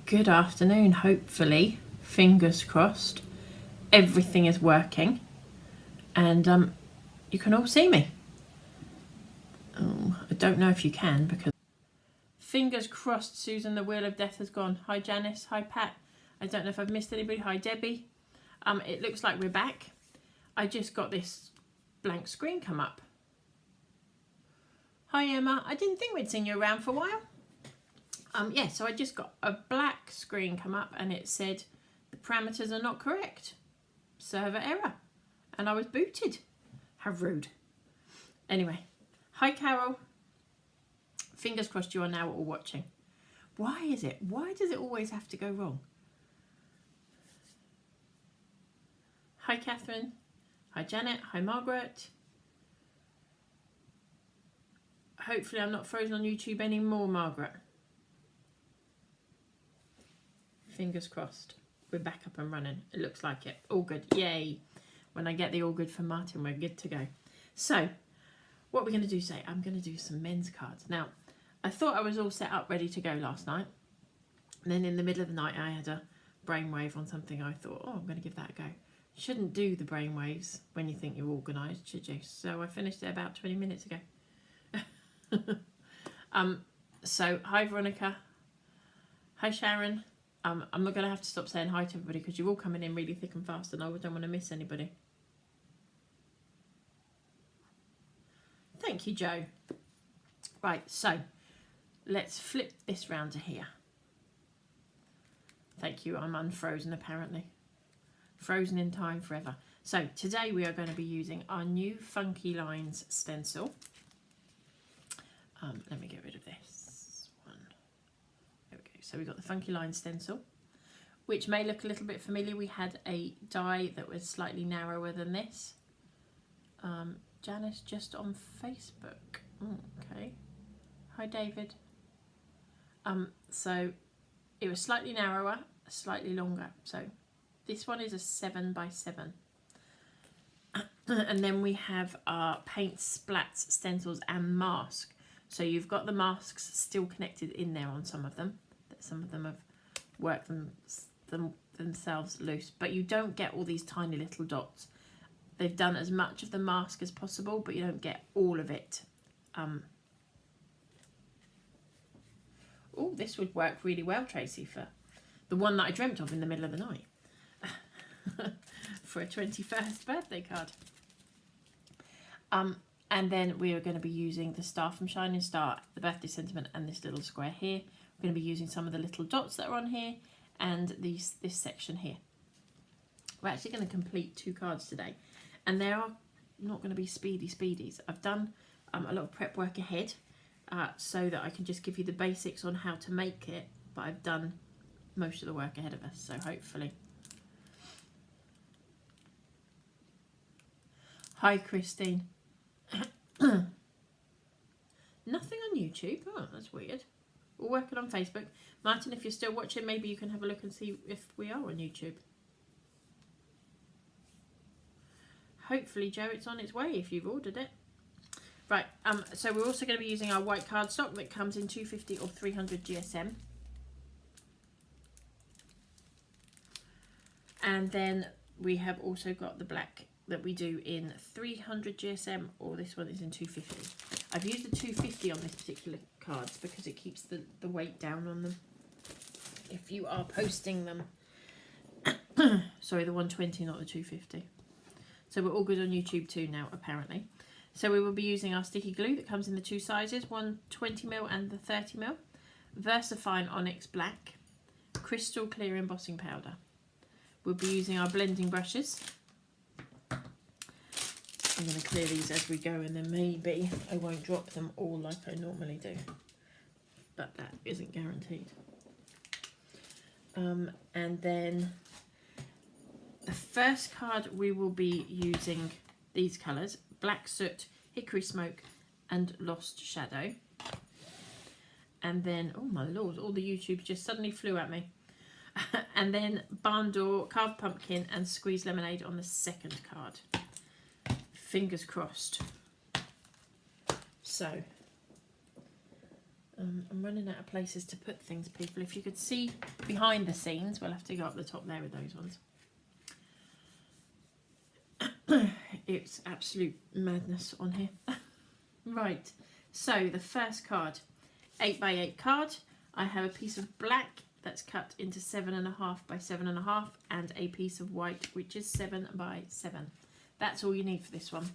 Good afternoon, hopefully, fingers crossed, everything is working and you can all see me. Oh, I don't know if you can because fingers crossed Susan the Wheel of Death has gone. Hi Janice, hi Pat. I don't know if I've missed anybody. Hi Debbie. It looks like we're back. I just got this blank screen come up. Hi Emma, I didn't think we'd seen you around for a while. Yeah, so I just got a black screen come up and it said the parameters are not correct. Server error. And I was booted. How rude. Anyway, hi Carol. Fingers crossed you are now all watching. Why is it? Why does it always have to go wrong? Hi Catherine. Hi Janet. Hi Margaret. Hopefully I'm not frozen on YouTube anymore, Margaret. Fingers crossed. We're back up and running. It looks like it. All good. Yay. When I get the all good from Martin, we're good to go. So, what we're going to do today, I'm going to do some men's cards. Now, I thought I was all set up, ready to go last night. And then in the middle of the night, I had a brainwave on something. I thought, oh, I'm going to give that a go. You shouldn't do the brainwaves when you think you're organised, should you? So I finished it about 20 minutes ago. So, hi Veronica. Hi Sharon. I'm not going to have to stop saying hi to everybody because you're all coming in really thick and fast and I don't want to miss anybody. Thank you, Joe. Right, so let's flip this round to here. Thank you, I'm unfrozen apparently. Frozen in time forever. So today we are going to be using our new Funky Lines stencil. Let me get rid of this one. There we go. So we've got the Funky Lines stencil, which may look a little bit familiar. We had a die that was slightly narrower than this. Janice just on Facebook. Okay. Hi David. So it was slightly narrower, slightly longer. So this one is a 7x7. And then we have our paint splats, stencils and mask. So you've got the masks still connected in there on some of them. Some of them have worked themselves loose, but you don't get all these tiny little dots. They've done as much of the mask as possible, but you don't get all of it. Oh, this would work really well, Tracy, for the one that I dreamt of in the middle of the night. For a 21st birthday card. And then we are going to be using the star from Shining Star, the birthday sentiment, and this little square here. We're going to be using some of the little dots that are on here and this section here. We're actually going to complete 2 cards today. And they are not going to be speedies. I've done a lot of prep work ahead so that I can just give you the basics on how to make it. But I've done most of the work ahead of us, so hopefully. Hi, Christine. Nothing on YouTube. Oh, that's weird. We're working on Facebook. Martin, if you're still watching, maybe you can have a look and see if we are on YouTube. Hopefully, Joe, it's on its way if you've ordered it. Right, so we're also going to be using our white cardstock that comes in 250 or 300 GSM. And then we have also got the black that we do in 300 GSM, or this one is in 250. I've used the 250 on this particular cards because it keeps the weight down on them if you are posting them. Sorry, the 120, not the 250. So we're all good on YouTube too now, apparently. So we will be using our sticky glue that comes in the 2 sizes, one 20mm and the 30mm, Versafine Onyx Black, crystal clear embossing powder. We'll be using our blending brushes. I'm going to clear these as we go and then maybe I won't drop them all like I normally do. But that isn't guaranteed. And then the first card we will be using these colours, Black Soot, Hickory Smoke and Lost Shadow. And then, oh my lord, all the YouTubes just suddenly flew at me. And then Barn Door, Carved Pumpkin and Squeezed Lemonade on the second card. Fingers crossed. So I'm running out of places to put things, people. If you could see behind the scenes, we'll have to go up the top there with those ones. It's absolute madness on here. Right, so the first card, 8x8 card. I have a piece of black that's cut into 7.5 by 7.5 and a piece of white which is 7 by 7. That's all you need for this one.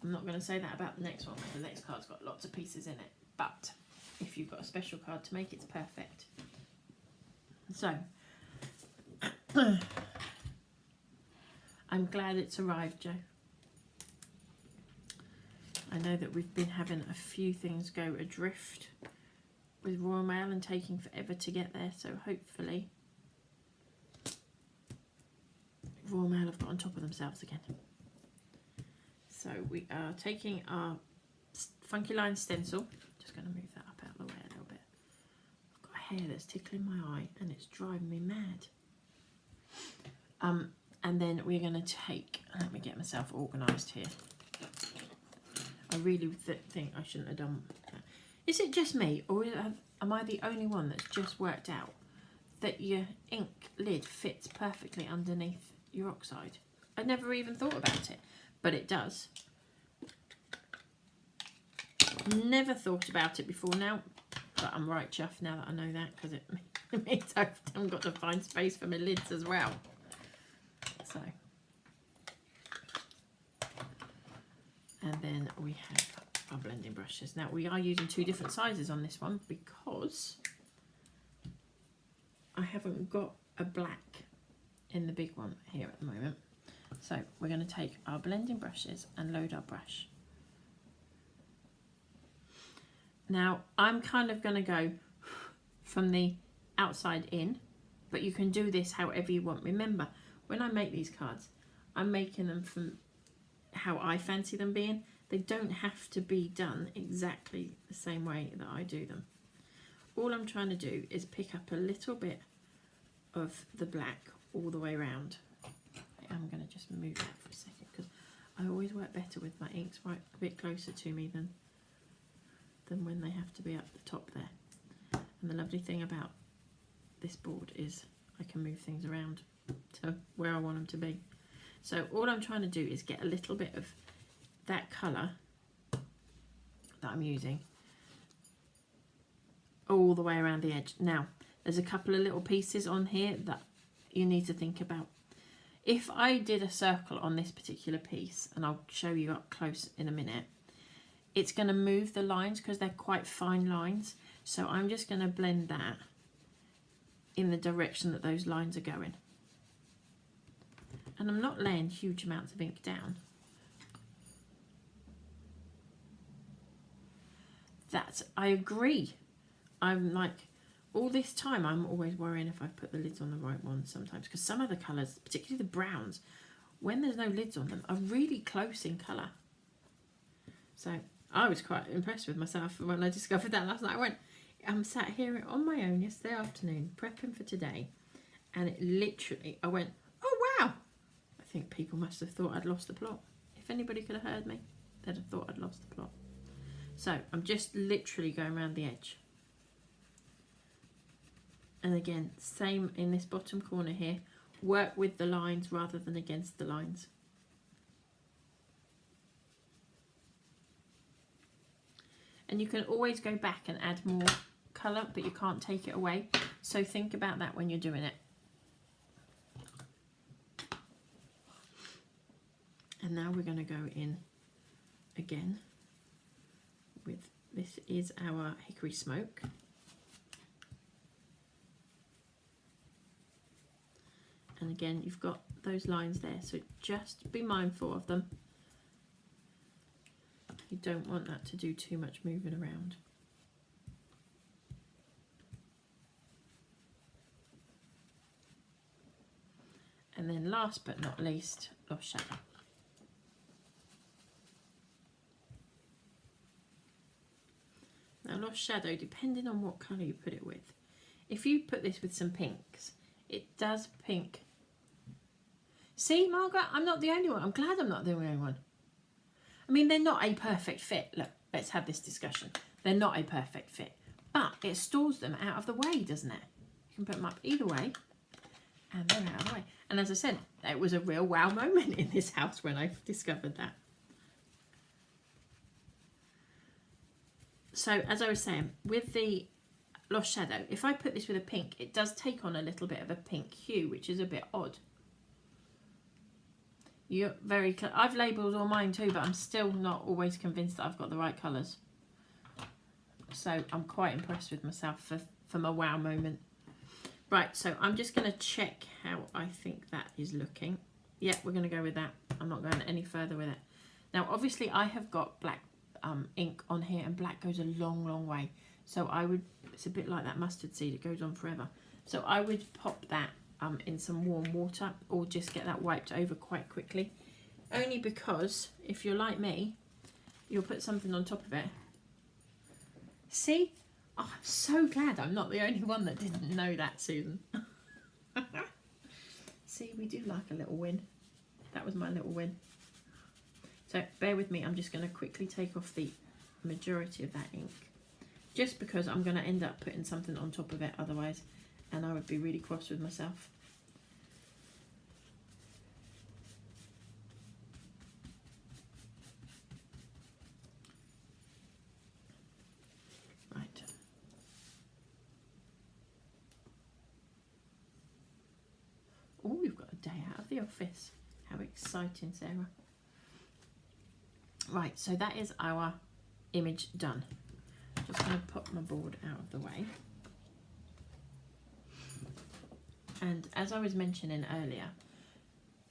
I'm not going to say that about the next one, because the next card's got lots of pieces in it, but if you've got a special card to make, it's perfect. So I'm glad it's arrived, Joe. I know that we've been having a few things go adrift with Royal Mail and taking forever to get there, so hopefully Royal Mail have got on top of themselves again. So we are taking our Funky Line stencil. Just going to move that up out of the way a little bit. I've got a hair that's tickling my eye and it's driving me mad. And then we're going to take, let me get myself organised here. I really think I shouldn't have done that. Is it just me, or am I the only one that's just worked out that your ink lid fits perfectly underneath your oxide? I never even thought about it, but it does. Never thought about it before now, but I'm right chuffed now that I know that, because it means I haven't got to find space for my lids as well. So, and then we have our blending brushes. Now we are using 2 different sizes on this one because I haven't got a black in the big one here at the moment. So we're going to take our blending brushes and load our brush. Now I'm kind of going to go from the outside in, but you can do this however you want. Remember, when I make these cards, I'm making them from how I fancy them being. They don't have to be done exactly the same way that I do them. All I'm trying to do is pick up a little bit of the black all the way around. I'm going to just move that for a second, because I always work better with my inks right a bit closer to me than when they have to be up the top there. And the lovely thing about this board is I can move things around to where I want them to be. So all I'm trying to do is get a little bit of that colour that I'm using all the way around the edge. Now there's a couple of little pieces on here that you need to think about. If I did a circle on this particular piece, and I'll show you up close in a minute, it's going to move the lines because they're quite fine lines. So I'm just going to blend that in the direction that those lines are going. And I'm not laying huge amounts of ink down. I agree. I'm like, all this time I'm always worrying if I put the lids on the right ones sometimes, because some of the colours, particularly the browns, when there's no lids on them, are really close in colour. So I was quite impressed with myself when I discovered that last night. I'm sat here on my own yesterday afternoon prepping for today, and it literally, I went, oh wow, I think people must have thought I'd lost the plot. If anybody could have heard me, they'd have thought I'd lost the plot. So I'm just literally going around the edge. And again, same in this bottom corner here, work with the lines rather than against the lines. And you can always go back and add more colour, but you can't take it away. So think about that when you're doing it. And now we're going to go in again with, this is our Hickory Smoke. And again, you've got those lines there, so just be mindful of them. You don't want that to do too much moving around. And then last but not least, Lost Shadow. Now Lost Shadow, depending on what colour you put it with. If you put this with some pinks, it does pink. See, Margaret, I'm not the only one. I'm glad I'm not the only one. I mean, they're not a perfect fit. Look, let's have this discussion. They're not a perfect fit. but it stores them out of the way, doesn't it? You can put them up either way and they're out of the way. And as I said, it was a real wow moment in this house when I discovered that. So as I was saying, with the Lost Shadow, if I put this with a pink, it does take on a little bit of a pink hue, which is a bit odd. You're very I've labelled all mine too, but I'm still not always convinced that I've got the right colours. So I'm quite impressed with myself for my wow moment. Right, so I'm just going to check how I think that is looking. Yeah, we're going to go with that. I'm not going any further with it. Now, obviously, I have got black ink on here, and black goes a long, long way. So I would, it's a bit like that mustard seed, it goes on forever. So I would pop that in some warm water, or just get that wiped over quite quickly. Only because, if you're like me, you'll put something on top of it. See? Oh, I'm so glad I'm not the only one that didn't know that, Susan. See, we do like a little win. That was my little win. So bear with me, I'm just going to quickly take off the majority of that ink. Just because I'm going to end up putting something on top of it otherwise, and I would be really cross with myself. Right. Oh, we've got a day out of the office. How exciting, Sarah. Right, so that is our image done. Just going to pop my board out of the way. And as I was mentioning earlier,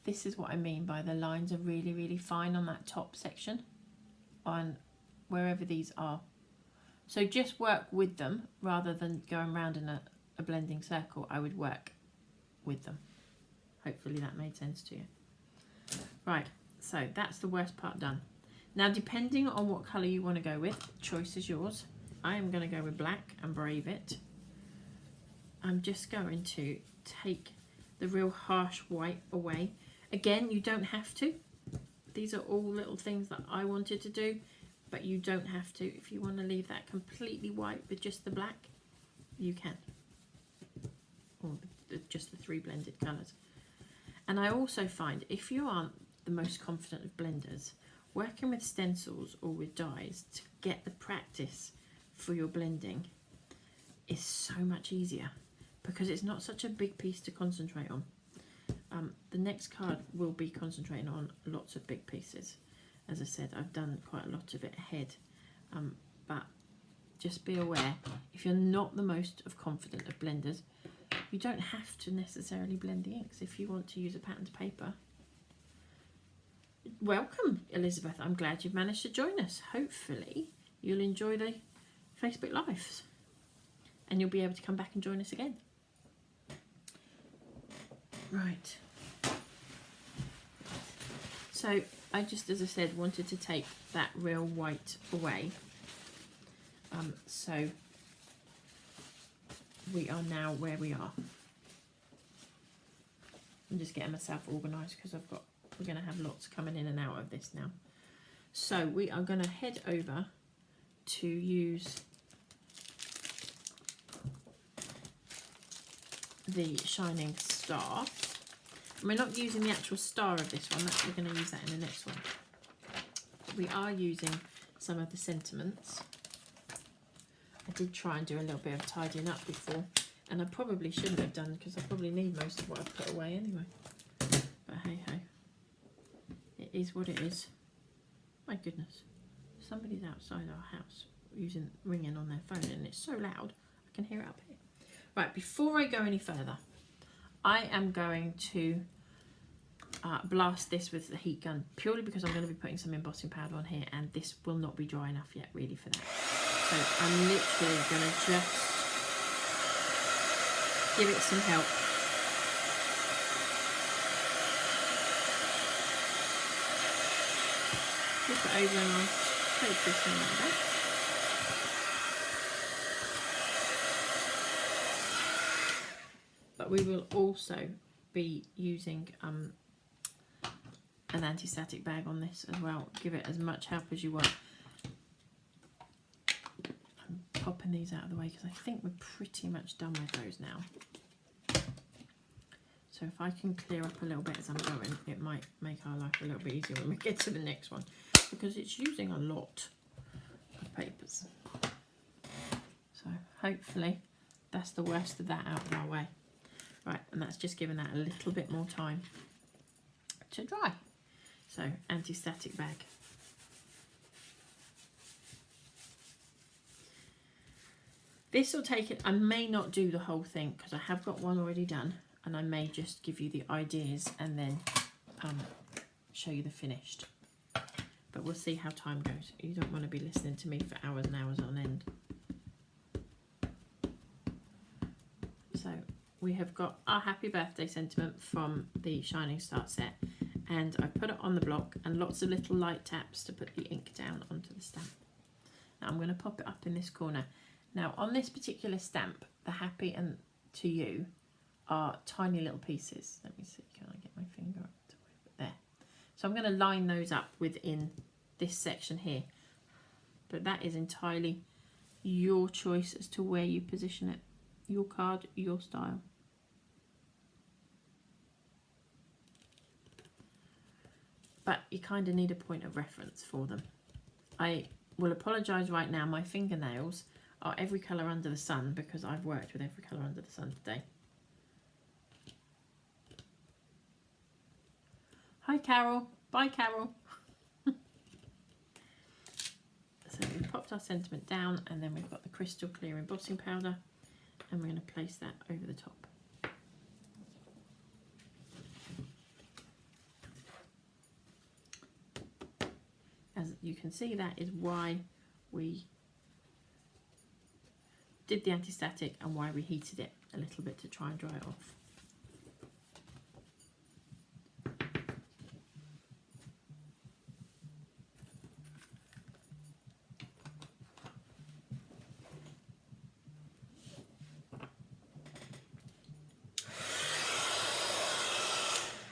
this is what I mean by the lines are really, really fine on that top section, on wherever these are. So just work with them rather than going around in a blending circle. I would work with them. Hopefully that made sense to you. Right, so that's the worst part done. Now, depending on what colour you want to go with, choice is yours. I am going to go with black and brave it. I'm just going to take the real harsh white away. Again, you don't have to. These are all little things that I wanted to do, but you don't have to. If you want to leave that completely white with just the black, you can. Or just the three blended colours. And I also find if you aren't the most confident of blenders, working with stencils or with dies to get the practice for your blending is so much easier because it's not such a big piece to concentrate on. The next card will be concentrating on lots of big pieces. As I said, I've done quite a lot of it ahead, but just be aware, if you're not the most confident of blenders, you don't have to necessarily blend the inks. If you want to use a patterned paper, welcome, Elizabeth. I'm glad you've managed to join us. Hopefully you'll enjoy the Facebook Lives and you'll be able to come back and join us again. Right. So I just, as I said, wanted to take that real white away. So we are now where we are. I'm just getting myself organised because we're going to have lots coming in and out of this now. So we are going to head over to use the Shining Star. And we're not using the actual star of this one, we're going to use that in the next one. We are using some of the sentiments. I did try and do a little bit of tidying up before, and I probably shouldn't have done because I probably need most of what I've put away anyway. But hey ho, it is what it is. My goodness, somebody's outside our house ringing on their phone, and it's so loud I can hear it up here. Right, before I go any further, I am going to blast this with the heat gun, purely because I'm going to be putting some embossing powder on here, and this will not be dry enough yet really for that. So I'm literally going to just give it some help. Flip it over and I'll take this one like that. But we will also be using an anti-static bag on this as well. Give it as much help as you want. I'm popping these out of the way because I think we're pretty much done with those now. So if I can clear up a little bit as I'm going, it might make our life a little bit easier when we get to the next one, because it's using a lot of papers. So hopefully that's the worst of that out of our way. Right, and that's just giving that a little bit more time to dry. So anti-static bag. This will take it, I may not do the whole thing because I have got one already done, and I may just give you the ideas and then show you the finished. But we'll see how time goes. You don't want to be listening to me for hours and hours on end. So we have got our happy birthday sentiment from the Shining Start set, and I put it on the block and lots of little light taps to put the ink down onto the stamp. Now I'm going to pop it up in this corner. Now on this particular stamp, the happy and to you are tiny little pieces. Let me see, can I get my finger up to there? So I'm going to line those up within this section here, but that is entirely your choice as to where you position it. Your card, your style. But you kind of need a point of reference for them. I will apologise right now, my fingernails are every colour under the sun because I've worked with every colour under the sun today. Hi Carol, bye Carol. So we've popped our sentiment down, and then we've got the crystal clear embossing powder, and we're going to place that over the top. As you can see, that is why we did the anti-static and why we heated it a little bit to try and dry it off.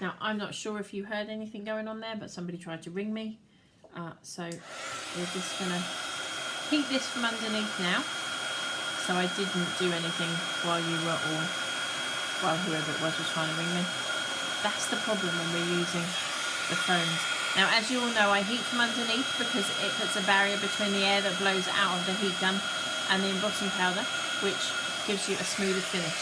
Now, I'm not sure if you heard anything going on there, but somebody tried to ring me. So we're just going to heat this from underneath now. So I didn't do anything while you were, or while whoever it was trying to ring me. That's the problem when we're using the phones. Now, as you all know, I heat from underneath because it puts a barrier between the air that blows out of the heat gun and the embossing powder, which gives you a smoother finish.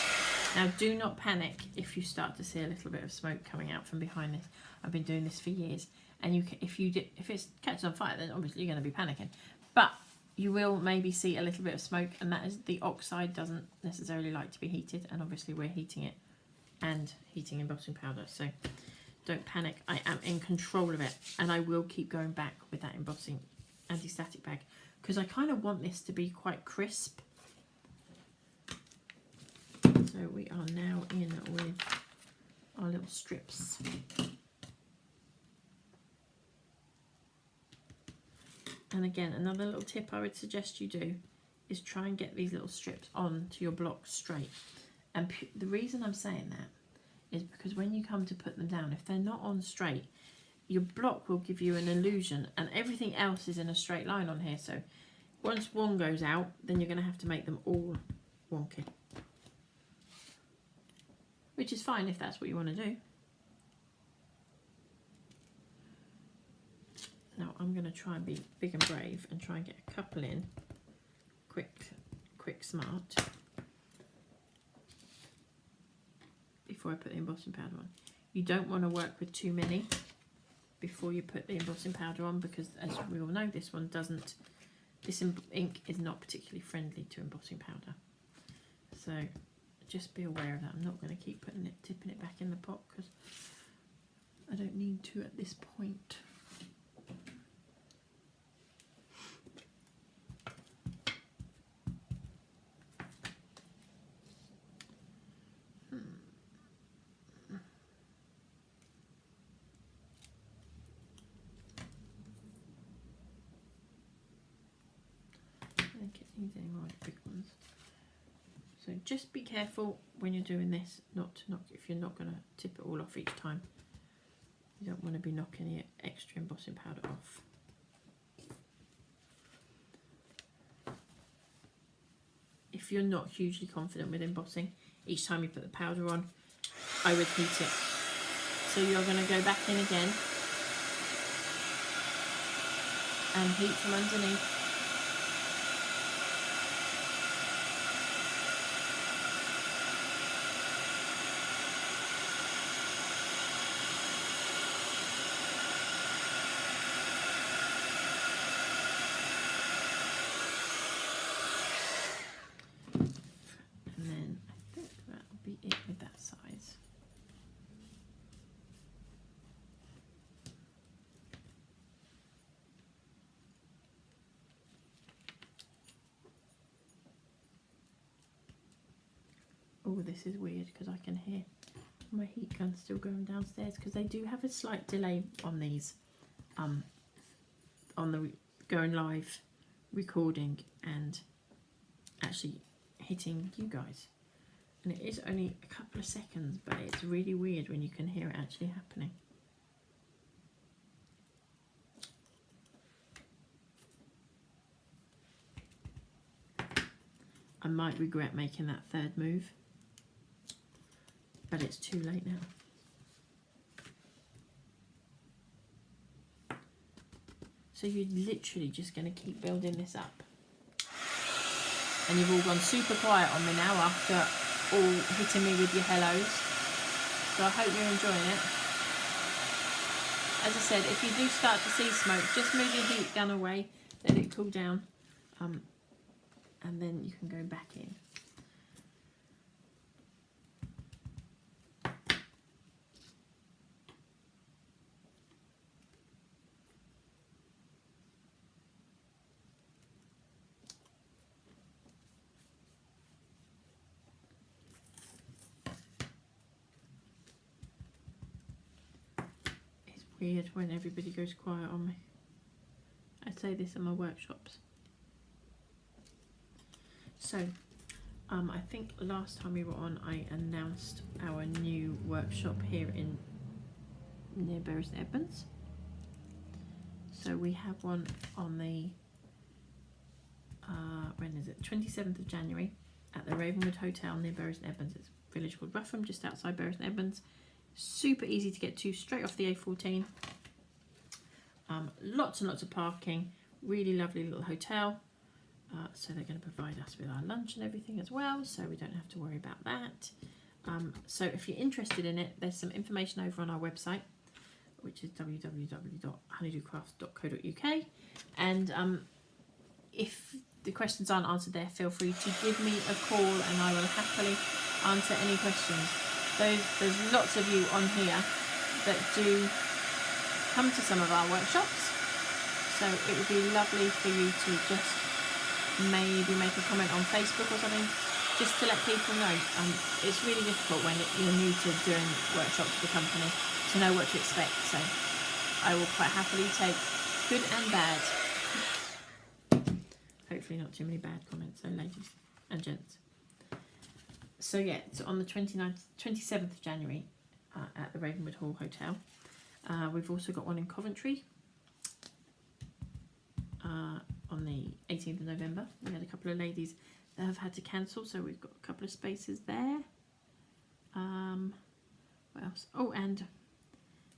Now, do not panic if you start to see a little bit of smoke coming out from behind this. I've been doing this for years, and if it catches on fire, then obviously you're going to be panicking. But you will maybe see a little bit of smoke, and that is the oxide doesn't necessarily like to be heated, and obviously we're heating it and heating embossing powder. So don't panic. I am in control of it, and I will keep going back with that embossing anti-static bag because I kind of want this to be quite crisp. So we are now in with our little strips. And again, another little tip I would suggest you do is try and get these little strips onto your block straight. And the reason I'm saying that is because when you come to put them down, if they're not on straight, your block will give you an illusion, and everything else is in a straight line on here. So once one goes out, then you're going to have to make them all wonky. Which is fine if that's what you want to do. Now I'm going to try and be big and brave and try and get a couple in quick smart before I put the embossing powder on. You don't want to work with too many before you put the embossing powder on, because as we all know, this ink is not particularly friendly to embossing powder. So just be aware of that. I'm not going to keep tipping it back in the pot because I don't need to at this point. So just be careful when you're doing this, not to knock, if you're not going to tip it all off each time. You don't want to be knocking the extra embossing powder off. if you're not hugely confident with embossing, each time you put the powder on, I would heat it. So you're going to go back in again and heat from underneath. And then I think that'll be it with that size. Oh, this is weird because I can hear my heat gun still going downstairs, because they do have a slight delay on these, on the going live recording and actually hitting you guys. And it is only a couple of seconds, but it's really weird when you can hear it actually happening. I might regret making that third move, but it's too late now. So you're literally just going to keep building this up. And you've all gone super quiet on me now after all hitting me with your hellos. So I hope you're enjoying it. As I said, if you do start to see smoke, just move your heat gun away, let it cool down, and then you can go back in. Weird when everybody goes quiet on me. I say this in my workshops. So, I think last time we were on, I announced our new workshop here near Bury St Edmunds. So we have one on the when is it? 27th of January at the Ravenwood Hotel near Bury St Edmunds. It's a village called Rougham, just outside Bury St Edmunds. Super easy to get to, straight off the A14. Lots and lots of parking, really lovely little hotel. So they're going to provide us with our lunch and everything as well, so we don't have to worry about that. So if you're interested in it, there's some information over on our website, which is www.honeydewcraft.co.uk. And if the questions aren't answered there, feel free to give me a call and I will happily answer any questions. There's lots of you on here that do come to some of our workshops, so it would be lovely for you to just maybe make a comment on Facebook or something, just to let people know. It's really difficult when you're new to doing workshops for the company to know what to expect, so I will quite happily take good and bad. Hopefully not too many bad comments, so ladies and gents. So yeah, it's on the 27th of January at the Ravenwood Hall Hotel. We've also got one in Coventry on the 18th of November. We had a couple of ladies that have had to cancel, so we've got a couple of spaces there. What else? Oh, and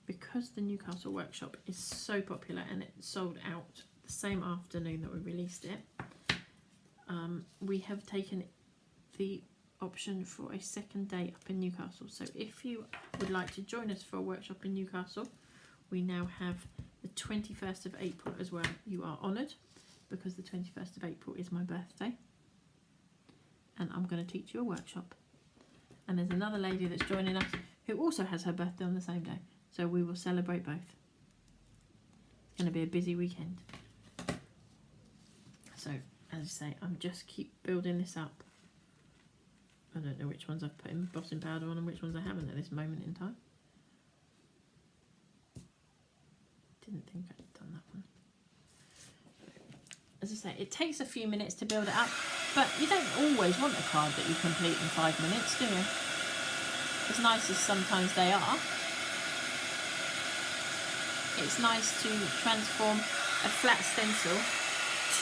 because the Newcastle workshop is so popular and it sold out the same afternoon that we released it, we have taken the option for a second day up in Newcastle. So if you would like to join us for a workshop in Newcastle, we now have the 21st of April as well. You are honoured because the 21st of April is my birthday and I'm going to teach you a workshop. And there's another lady that's joining us who also has her birthday on the same day, so we will celebrate both. It's going to be a busy weekend. So as I say, I'm just keep building this up. I don't know which ones I've put embossing powder on and which ones I haven't at this moment in time. Didn't think I'd done that one. As I say, it takes a few minutes to build it up, but you don't always want a card that you complete in 5 minutes, do you? As nice as sometimes they are, it's nice to transform a flat stencil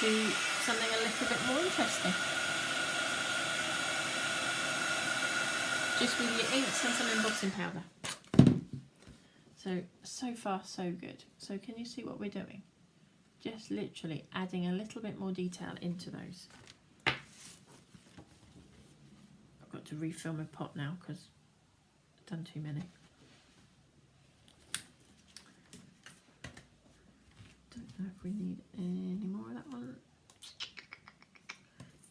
to something a little bit more interesting. just with your inks and some embossing powder. So far so good. So can you see what we're doing? Just literally adding a little bit more detail into those. I've got to refill my pot now because I've done too many. Don't know if we need any more of that one.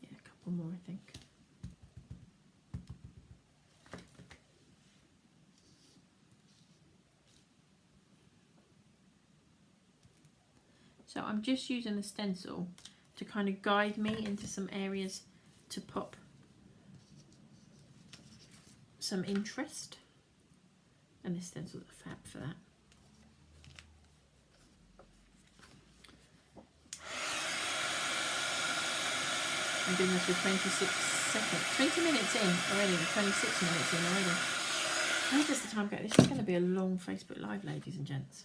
Yeah, a couple more I think. So I'm just using the stencil to kind of guide me into some areas to pop some interest. And this stencil's fab for that. I'm doing this with 26 seconds, 20 minutes in already, 26 minutes in already. How does the time go? This is going to be a long Facebook Live, ladies and gents.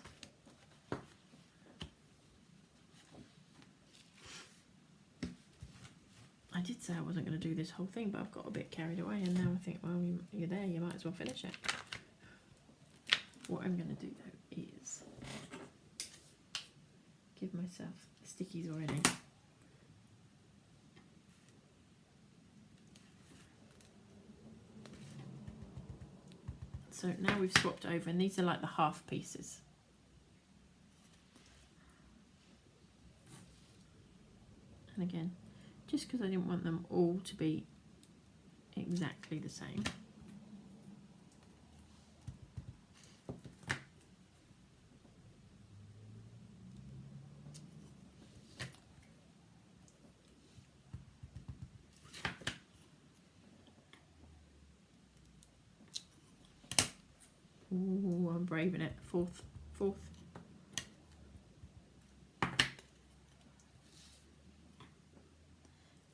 I did say I wasn't going to do this whole thing, but I've got a bit carried away, and now I think, well, you're there, you might as well finish it. What I'm going to do, though, is give myself the stickies already. So now we've swapped over, and these are like the half pieces. And again, just because I didn't want them all to be exactly the same. Ooh, I'm braving it. Fourth.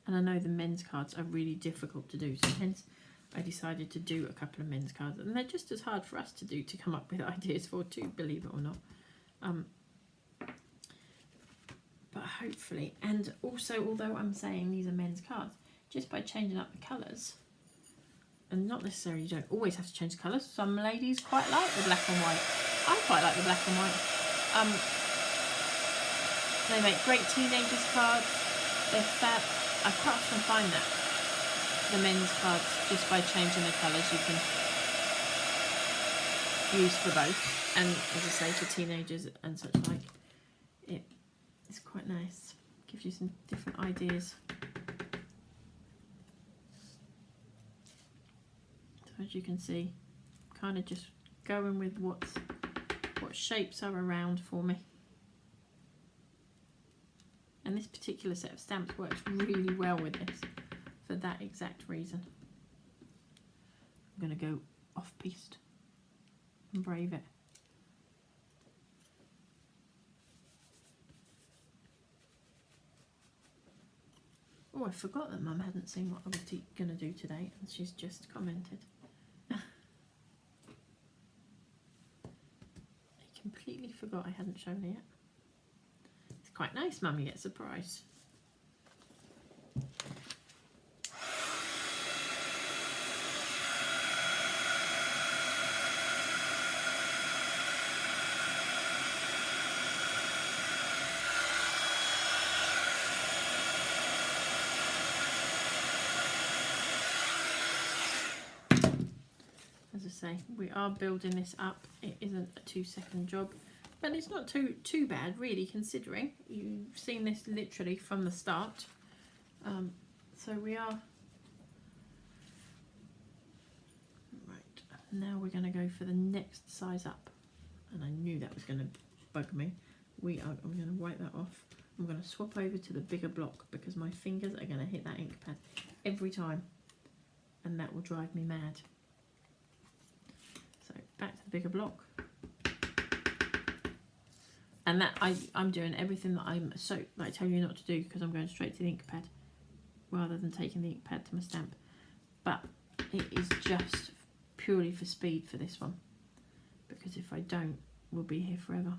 And I know the men's cards are really difficult to do, so hence I decided to do a couple of men's cards. And they're just as hard for us to do, to come up with ideas for too, believe it or not. But hopefully, and also, although I'm saying these are men's cards, just by changing up the colours, and not necessarily, you don't always have to change the colours. Some ladies quite like the black and white. I quite like the black and white. They make great teenagers cards. They're fab. I quite often find that the men's cards, just by changing the colours, you can use for both. And as I say, for teenagers and such like, it's quite nice. Gives you some different ideas. So as you can see, kind of just going with what shapes are around for me. And this particular set of stamps works really well with this for that exact reason. I'm going to go off-piste and brave it. Oh, I forgot that Mum hadn't seen what I was going to do today, and she's just commented. I completely forgot I hadn't shown her yet. It's quite nice, Mum, you get a surprise. As I say, we are building this up. It isn't a 2-second job, but it's not too bad really, considering you've seen this literally from the start. So we are right now. We're going to go for the next size up, and I knew that was going to bug me. I'm going to wipe that off. I'm going to swap over to the bigger block because my fingers are going to hit that ink pad every time, and that will drive me mad. So back to the bigger block, and that I'm doing everything that I tell you not to do, because I'm going straight to the ink pad rather than taking the ink pad to my stamp. But it is just purely for speed for this one, because if I don't, we'll be here forever.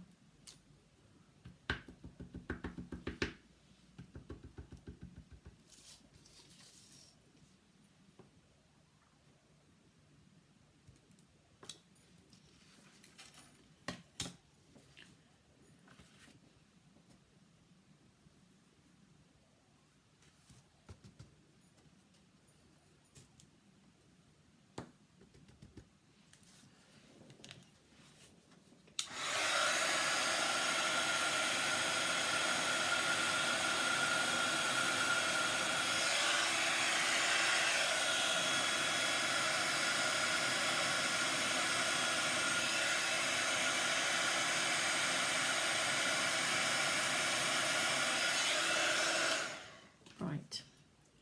Right,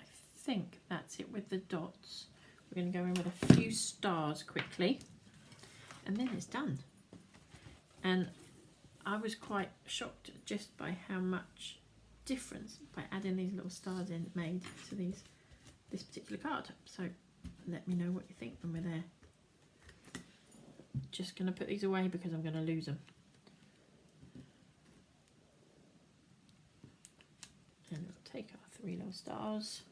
I think that's it with the dots. We're going to go in with a few stars quickly, and then it's done. And I was quite shocked just by how much difference by adding these little stars in made to this particular card. So let me know what you think when we're there. Just going to put these away because I'm going to lose them. And we'll take our 3 little stars.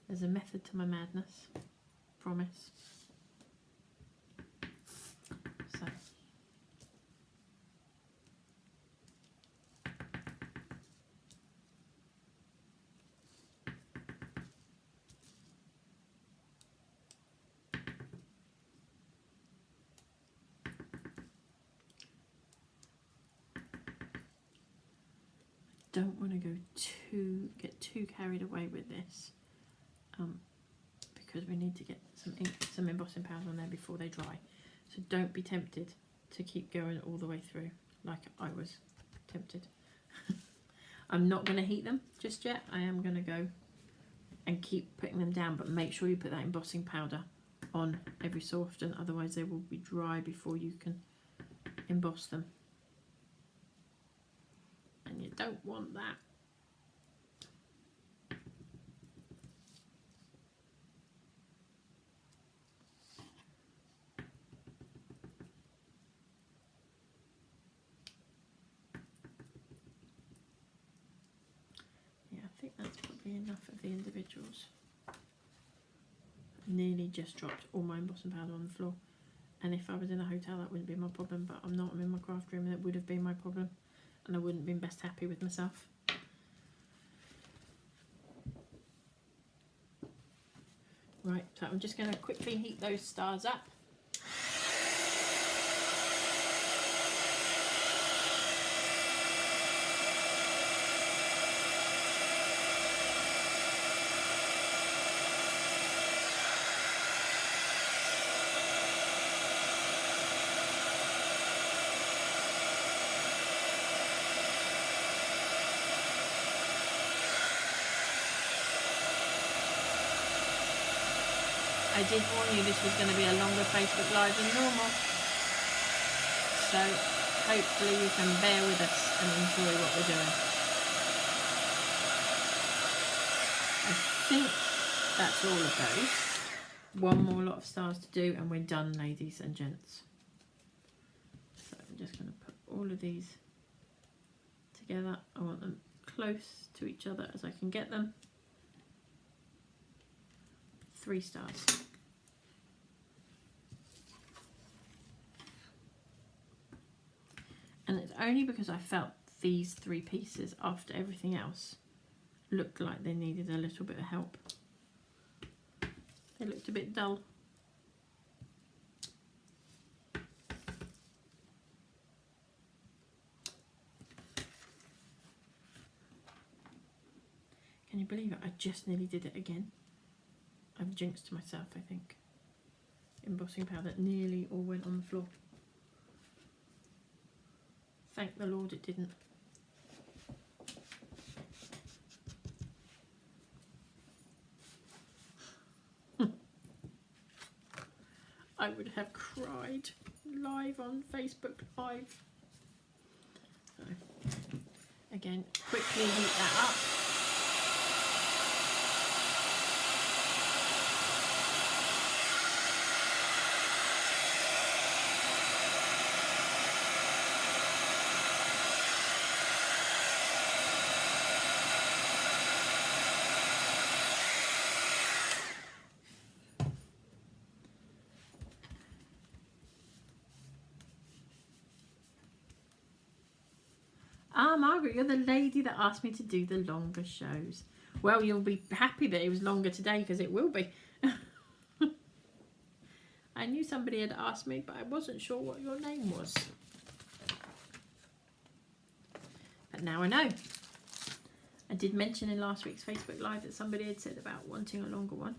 There's a method to my madness, promise. So. Don't want to go get too carried away with this, because we need to get some embossing powder on there before they dry. So don't be tempted to keep going all the way through like I was tempted. I'm not going to heat them just yet. I am going to go and keep putting them down, but make sure you put that embossing powder on every so often, otherwise they will be dry before you can emboss them. And you don't want that. Yeah, I think that's probably enough of the individuals. I nearly just dropped all my embossing powder on the floor. And if I was in a hotel, that wouldn't be my problem, but I'm not. I'm in my craft room and it would have been my problem. And I wouldn't have been best happy with myself. Right, so I'm just going to quickly heat those stars up. I did warn you this was going to be a longer Facebook Live than normal, so hopefully you can bear with us and enjoy what we're doing. I think that's all of those. One more lot of stars to do and we're done, ladies and gents. So I'm just going to put all of these together. I want them close to each other as I can get them. 3 stars. And it's only because I felt these 3 pieces after everything else looked like they needed a little bit of help. They looked a bit dull. Can you believe it? I just nearly did it again. I've jinxed myself, I think. Embossing powder nearly all went on the floor. Thank the Lord it didn't. I would have cried live on Facebook Live. So, again, quickly heat that up. Ah, Margaret, you're the lady that asked me to do the longer shows. Well, you'll be happy that it was longer today because it will be. I knew somebody had asked me, but I wasn't sure what your name was. But now I know. I did mention in last week's Facebook Live that somebody had said about wanting a longer one.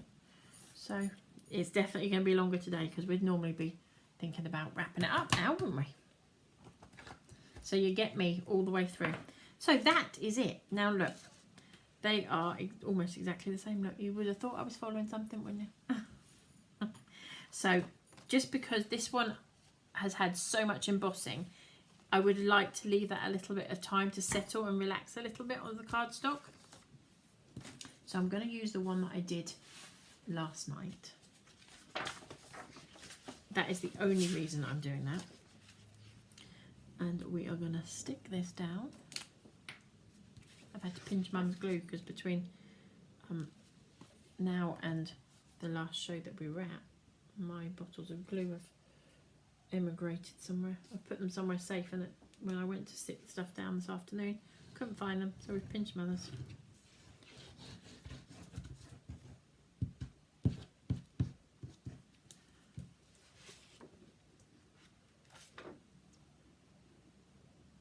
So it's definitely going to be longer today because we'd normally be thinking about wrapping it up now, wouldn't we? So you get me all the way through. So that is it. Now look, they are almost exactly the same. Look, you would have thought I was following something, wouldn't you? So just because this one has had so much embossing, I would like to leave that a little bit of time to settle and relax a little bit on the cardstock. So I'm going to use the one that I did last night. That is the only reason I'm doing that. And we are going to stick this down. I've had to pinch Mum's glue because between now and the last show that we were at, my bottles of glue have emigrated somewhere. I've put them somewhere safe, and when I went to stick the stuff down this afternoon, couldn't find them, so we've pinched Mother's.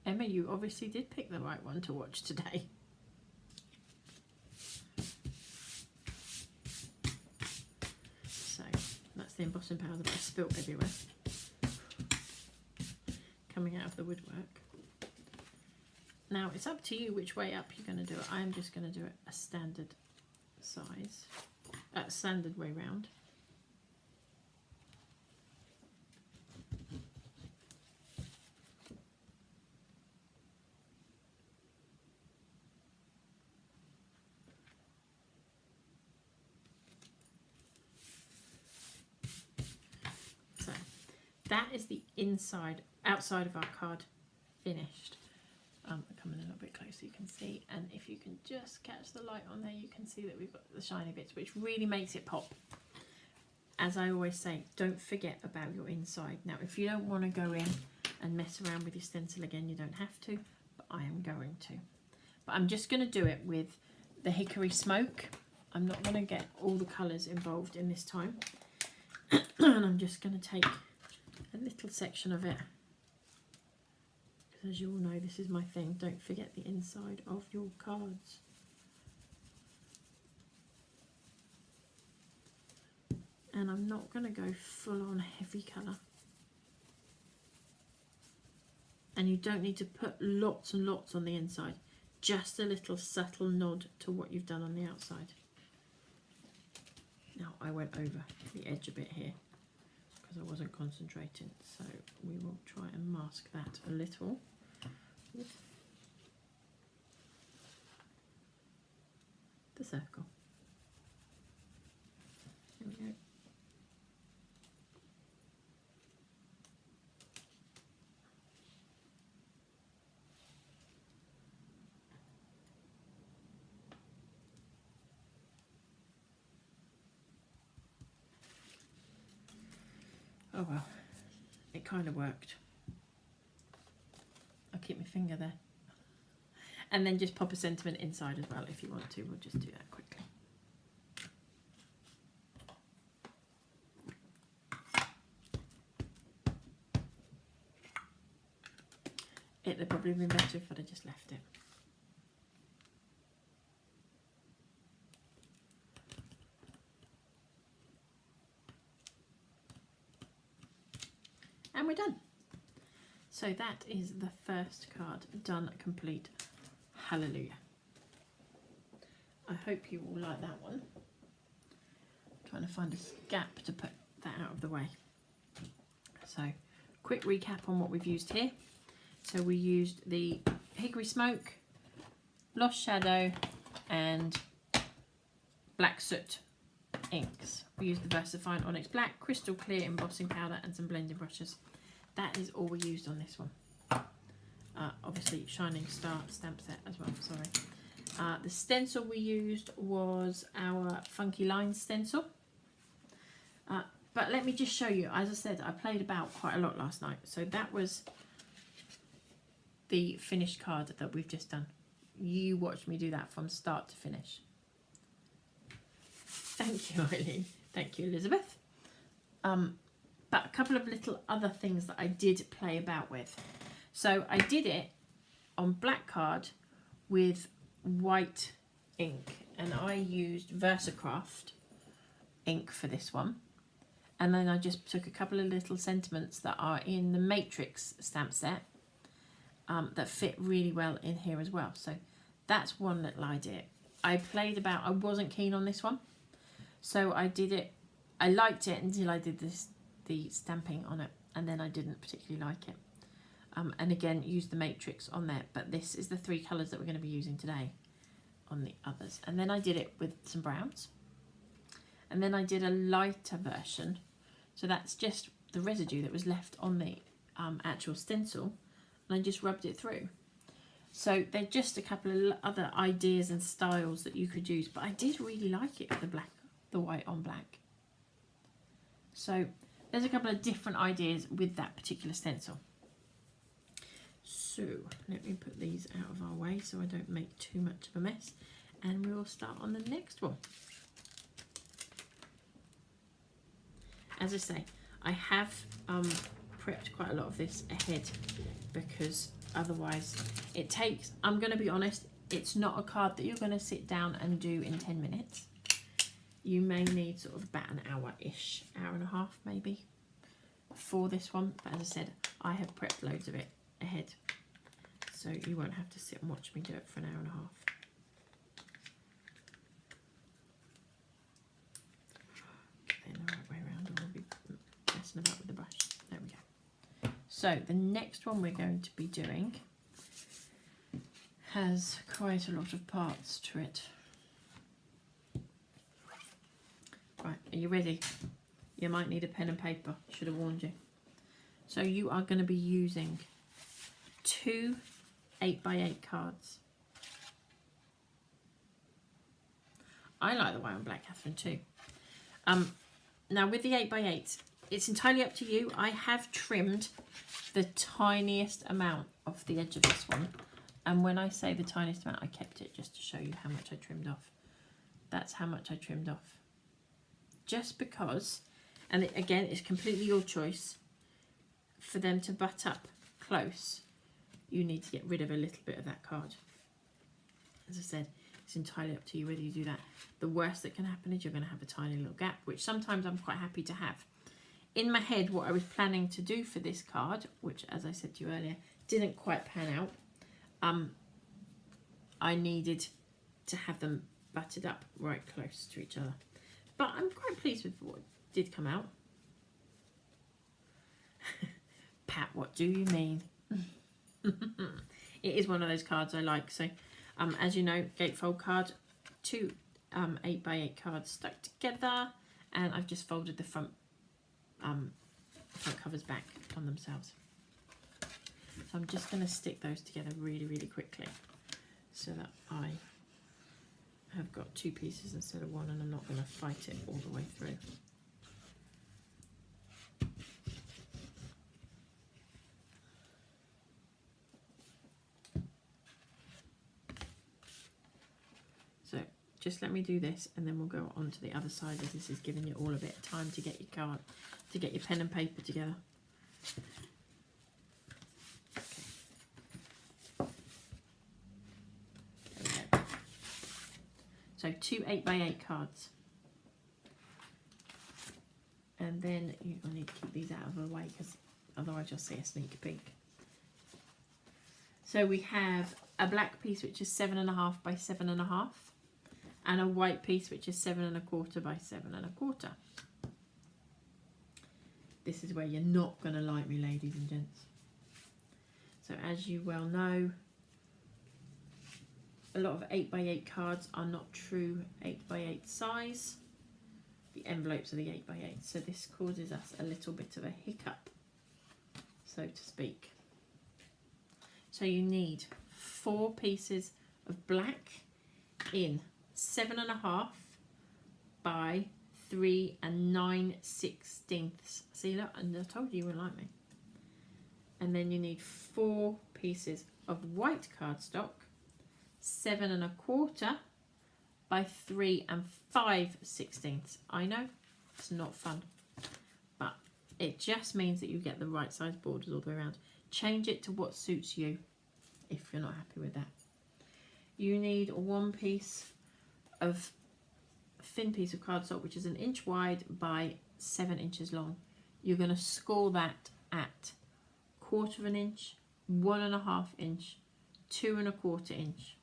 Emma, you obviously did pick the right one to watch today. So that's the embossing powder that I spilt everywhere, coming out of the woodwork. Now it's up to you which way up you're going to do it. I am just going to do it a standard size, standard way round. That is the outside of our card finished. I'm coming a little bit closer so you can see, and if you can just catch the light on there, you can see that we've got the shiny bits, which really makes it pop. As I always say, don't forget about your inside. Now, if you don't want to go in and mess around with your stencil again, you don't have to, but I am going to. But I'm just going to do it with the Hickory Smoke. I'm not going to get all the colours involved in this time. And I'm just going to take a little section of it, because as you all know, this is my thing, don't forget the inside of your cards. And I'm not going to go full on heavy colour, and you don't need to put lots and lots on the inside, just a little subtle nod to what you've done on the outside. Now I went over the edge a bit here because I wasn't concentrating, so we will try and mask that a little with the circle. There we go. Oh well, it kind of worked. I'll keep my finger there. And then just pop a sentiment inside as well if you want to. We'll just do that quickly. It'd have probably been better if I'd have just left it. And we're done. So that is the first card done, complete. Hallelujah. I hope you all like that one. I'm trying to find a gap to put that out of the way. So quick recap on what we've used here. So we used the Hickory Smoke, Lost Shadow and Black Soot inks. We used the Versafine Onyx Black, Crystal Clear embossing powder and some blending brushes. That is all we used on this one. Obviously Shining Star stamp set as well, sorry. The stencil we used was our Funky Lines stencil. But let me just show you, as I said, I played about quite a lot last night. So that was the finished card that we've just done. You watched me do that from start to finish. Thank you, Eileen. Thank you, Elizabeth. But a couple of little other things that I did play about with. So I did it on black card with white ink, and I used Versacraft ink for this one. And then I just took a couple of little sentiments that are in the Matrix stamp set, that fit really well in here as well. So that's one little idea. I wasn't keen on this one, so I did it. I liked it until I did the stamping on it, and then I didn't particularly like it. And again, use the matrix on there, but this is the 3 colours that we're going to be using today on the others. And then I did it with some browns, and then I did a lighter version, so that's just the residue that was left on the actual stencil, and I just rubbed it through. So they're just a couple of other ideas and styles that you could use, but I did really like it, the white on black. So there's a couple of different ideas with that particular stencil. So let me put these out of our way so I don't make too much of a mess, and we will start on the next one. As I say, I have prepped quite a lot of this ahead, because otherwise it takes, I'm going to be honest, it's not a card that you're going to sit down and do in 10 minutes. You may need sort of about an hour-ish, hour and a half maybe, for this one. But as I said, I have prepped loads of it ahead, so you won't have to sit and watch me do it for an hour and a half. Get the right way around, or we'll be messing about with the brush. There we go. So the next one we're going to be doing has quite a lot of parts to it. Right, are you ready? You might need a pen and paper, should have warned you. So you are going to be using 2 8x8 cards. I like the white on black, Catherine, too. Now with the 8x8, it's entirely up to you. I have trimmed the tiniest amount of the edge of this one. And when I say the tiniest amount, I kept it just to show you how much I trimmed off. That's how much I trimmed off. Just because, and again, it's completely your choice, for them to butt up close, you need to get rid of a little bit of that card. As I said, it's entirely up to you whether you do that. The worst that can happen is you're going to have a tiny little gap, which sometimes I'm quite happy to have. In my head, what I was planning to do for this card, which, as I said to you earlier, didn't quite pan out, I needed to have them butted up right close to each other. But I'm quite pleased with what did come out. Pat, what do you mean? It is one of those cards I like. So, as you know, gatefold card, 2 8x8 cards stuck together, and I've just folded the front covers back on themselves. So I'm just going to stick those together really, really quickly, so that I have got 2 pieces instead of 1, and I'm not going to fight it all the way through. So just let me do this, and then we'll go on to the other side, as this is giving you all a bit of time to get your card, to get your pen and paper together. So 2 8x8 cards, and then you'll need to keep these out of the way, because otherwise you'll see a sneak peek. So we have a black piece which is 7.5 by 7.5, and a white piece which is 7.25 by 7.25. This is where you're not going to like me, ladies and gents. So as you well know, a lot of 8x8 cards are not true 8x8 size. The envelopes are the 8x8, so this causes us a little bit of a hiccup, so to speak. So you need 4 pieces of black in 7.5 by 3 9/16. See, look, and I told you wouldn't like me. And then you need 4 pieces of white cardstock, 7.25 by 3 5/16. I know it's not fun, but it just means that you get the right size borders all the way around. Change it to what suits you if you're not happy with that. You need 1 piece of thin piece of cardstock, which is 1 inch wide by 7 inches long. You're going to score that at 1/4 inch 1.5 inch, 2 1/4 inch,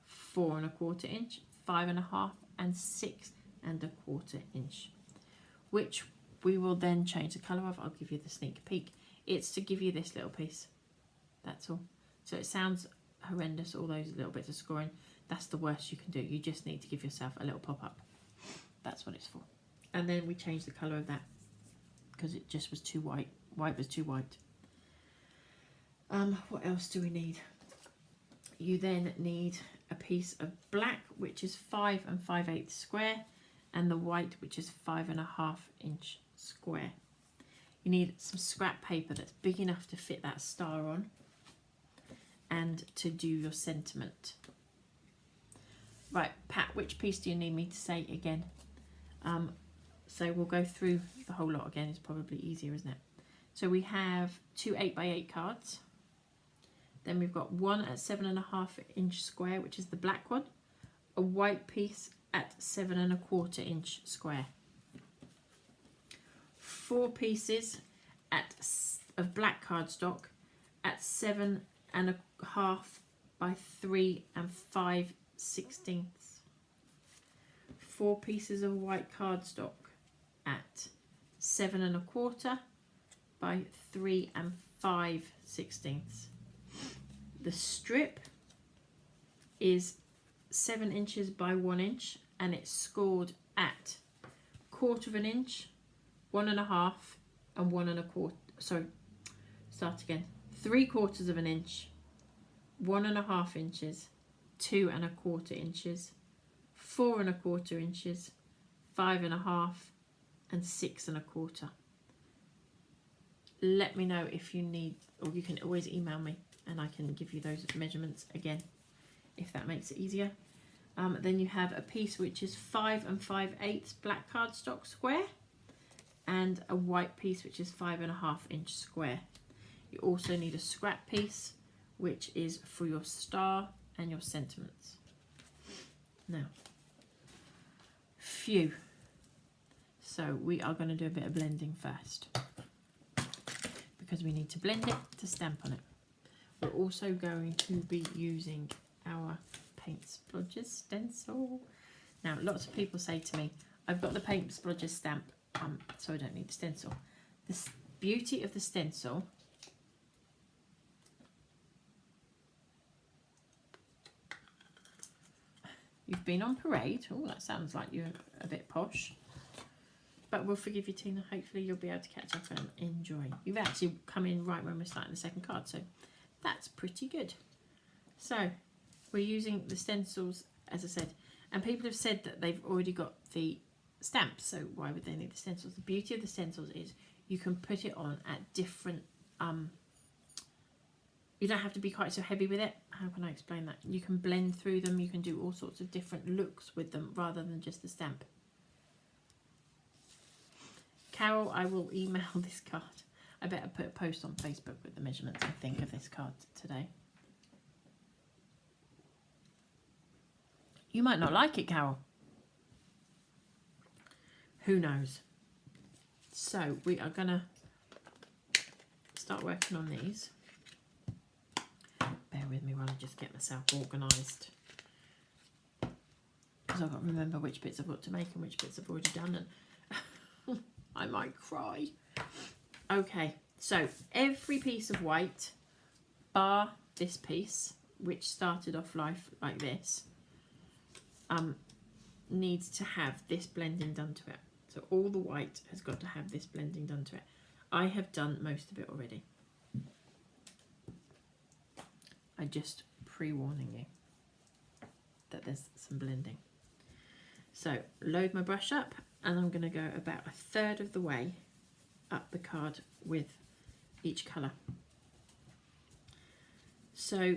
4 1/4 inch, 5.5 and 6 1/4 inch, which we will then change the colour of. I'll give you the sneak peek. It's to give you this little piece, that's all. So it sounds horrendous, all those little bits of scoring. That's the worst you can do. You just need to give yourself a little pop-up. That's what it's for. And then we change the colour of that because it just was too white. White was too white. What else do we need? You then need a piece of black, which is 5 5/8 square, and the white, which is 5.5 inch square. You need some scrap paper that's big enough to fit that star on and to do your sentiment. Right, Pat, which piece do you need me to say again? So we'll go through the whole lot again. It's probably easier, isn't it? So we have 2 8x8 cards. Then we've got one at 7.5 inch square, which is the black one. A white piece at 7 1/4 inch square. 4 pieces of black cardstock at 7.5 by 3 5/16. 4 pieces of white cardstock at 7 1/4 by 3 5/16. The strip is 7 inches by 1 inch, and it's scored at 1/4 inch, 1.5 and 1 1/4. Sorry, start again. 3/4 inch, 1.5 inches, 2 1/4 inches, 4 1/4 inches, 5.5 and 6 1/4. Let me know if you need, or you can always email me and I can give you those measurements again if that makes it easier. Then you have a piece which is 5 5/8 black cardstock square, and a white piece which is 5.5 inch square. You also need a scrap piece which is for your star and your sentiments. Now, phew. So we are going to do a bit of blending first because we need to blend it to stamp on it. We're also going to be using our paint splodgers stencil. Now, lots of people say to me, I've got the paint splodgers stamp, so I don't need the stencil. The beauty of the stencil You've been on parade. Oh, that sounds like you're a bit posh. But we'll forgive you, Tina. Hopefully you'll be able to catch up and enjoy. You've actually come in right when we're starting the second card, so that's pretty good. So we're using the stencils, as I said, and people have said that they've already got the stamps, so why would they need the stencils? The beauty of the stencils is you can put it on at different, you don't have to be quite so heavy with it. How can I explain that? You can blend through them, you can do all sorts of different looks with them rather than just the stamp. Carol, I will email this card. I better put a post on Facebook with the measurements, I think, of this card today. You might not like it, Carol. Who knows? So we are going to start working on these. Bear with me while I just get myself organised, because I've got to remember which bits I've got to make and which bits I've already done, and I might cry. Okay, so every piece of white, bar this piece, which started off life like this, needs to have this blending done to it. So all the white has got to have this blending done to it. I have done most of it already. I just pre-warning you that there's some blending. So load my brush up, and I'm going to go about 1/3 of the way up the card with each colour. So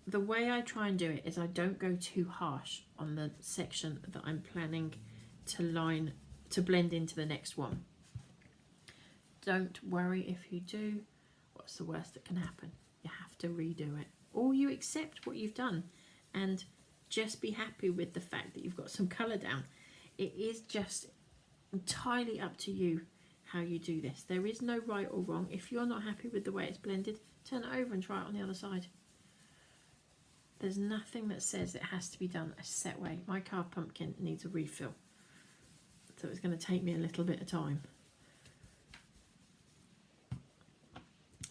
the way I try and do it is I don't go too harsh on the section that I'm planning to blend into the next one. Don't worry if you do. What's the worst that can happen? You have to redo it, or you accept what you've done and just be happy with the fact that you've got some colour down. It is just entirely up to you how you do this. There is no right or wrong. If you're not happy with the way it's blended, Turn it over and try it on the other side. There's nothing that says it has to be done a set way. My carved pumpkin needs a refill, so it's going to take me a little bit of time.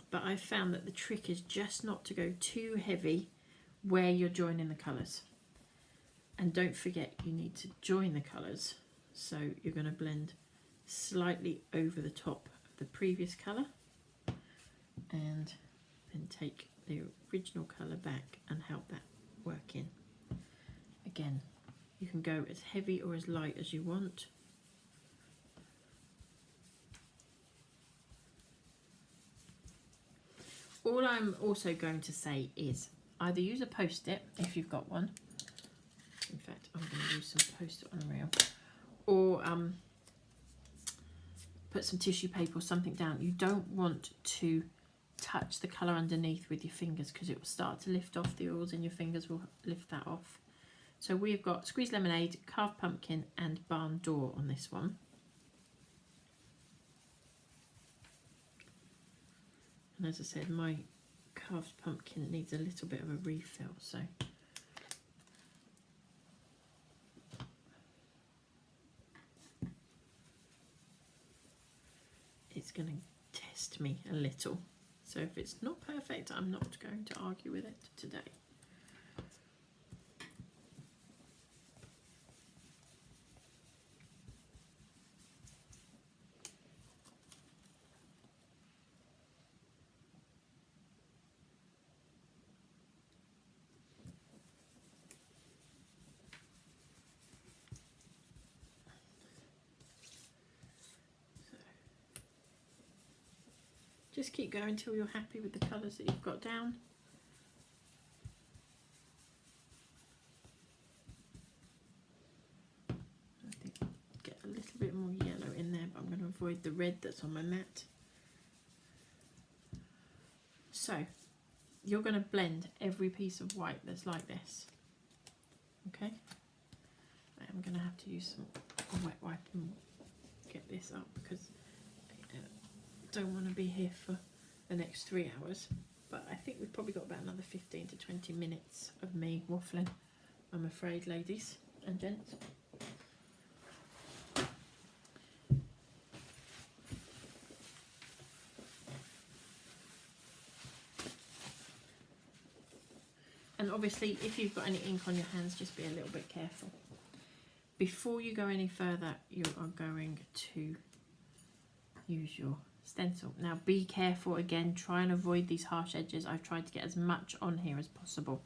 But I've found that the trick is just not to go too heavy where you're joining the colours. And don't forget, you need to join the colours, so you're going to blend slightly over the top of the previous colour and then take the original colour back and help that work in. Again, you can go as heavy or as light as you want. All I'm also going to say is either use a post-it if you've got one. In fact, I'm going to use some post-it on the reel, or put some tissue paper or something down. You don't want to touch the colour underneath with your fingers because it will start to lift off, the oils in your fingers will lift that off. So we've got Squeezed Lemonade, Carved Pumpkin and Barn Door on this one. And as I said, my Carved Pumpkin needs a little bit of a refill, so it's going to test me a little. So if it's not perfect, I'm not going to argue with it today. Just keep going until you're happy with the colours that you've got down. I think I'll get a little bit more yellow in there, but I'm going to avoid the red that's on my mat. So you're going to blend every piece of white that's like this. Okay? I'm going to have to use some wet wipe and get this up because don't want to be here for the next 3 hours, but I think we've probably got about another 15 to 20 minutes of me waffling, I'm afraid, ladies and gents. And obviously if you've got any ink on your hands, just be a little bit careful. Before you go any further, you are going to use your stencil. Now be careful, again, try and avoid these harsh edges. I've tried to get as much on here as possible,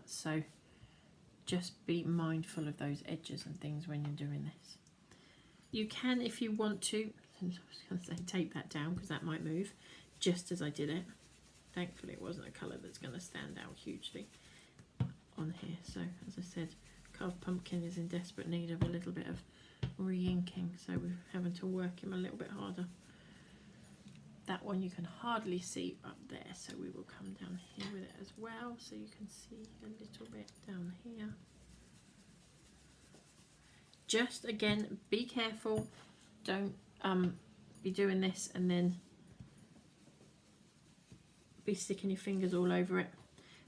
so just be mindful of those edges and things when you're doing this. You can, if you want to, I was going to say tape that down because that might move, just as I did it. Thankfully it wasn't a colour that's going to stand out hugely on here. So as I said, Carved Pumpkin is in desperate need of a little bit of re-inking, so we're having to work him a little bit harder. That one you can hardly see up there, so we will come down here with it as well, so you can see a little bit down here. Just again, be careful, don't be doing this and then be sticking your fingers all over it.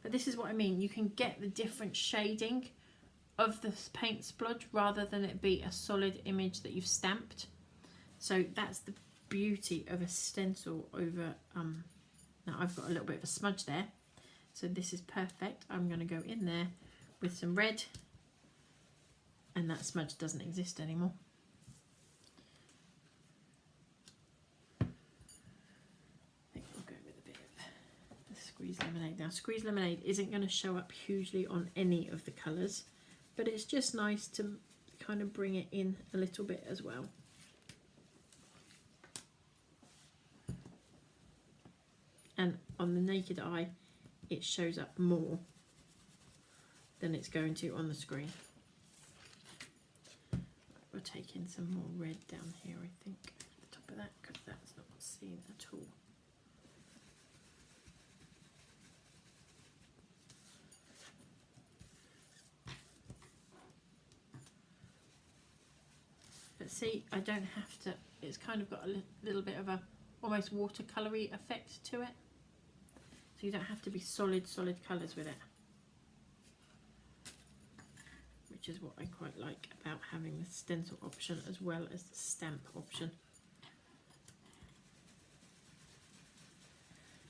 But this is what I mean, you can get the different shading of the paint splodge rather than it be a solid image that you've stamped. So that's the beauty of a stencil over, now I've got a little bit of a smudge there, so this is perfect. I'm going to go in there with some red and that smudge doesn't exist anymore. I think we'll go with a bit of the Squeezed Lemonade. Now Squeezed Lemonade isn't going to show up hugely on any of the colours, but it's just nice to kind of bring it in a little bit as well. And on the naked eye, it shows up more than it's going to on the screen. We'll take in some more red down here, I think, at the top of that, because that's not seen at all. But see, I don't have to, it's kind of got a little bit of a almost watercolory effect to it. So you don't have to be solid colours with it. Which is what I quite like about having the stencil option as well as the stamp option.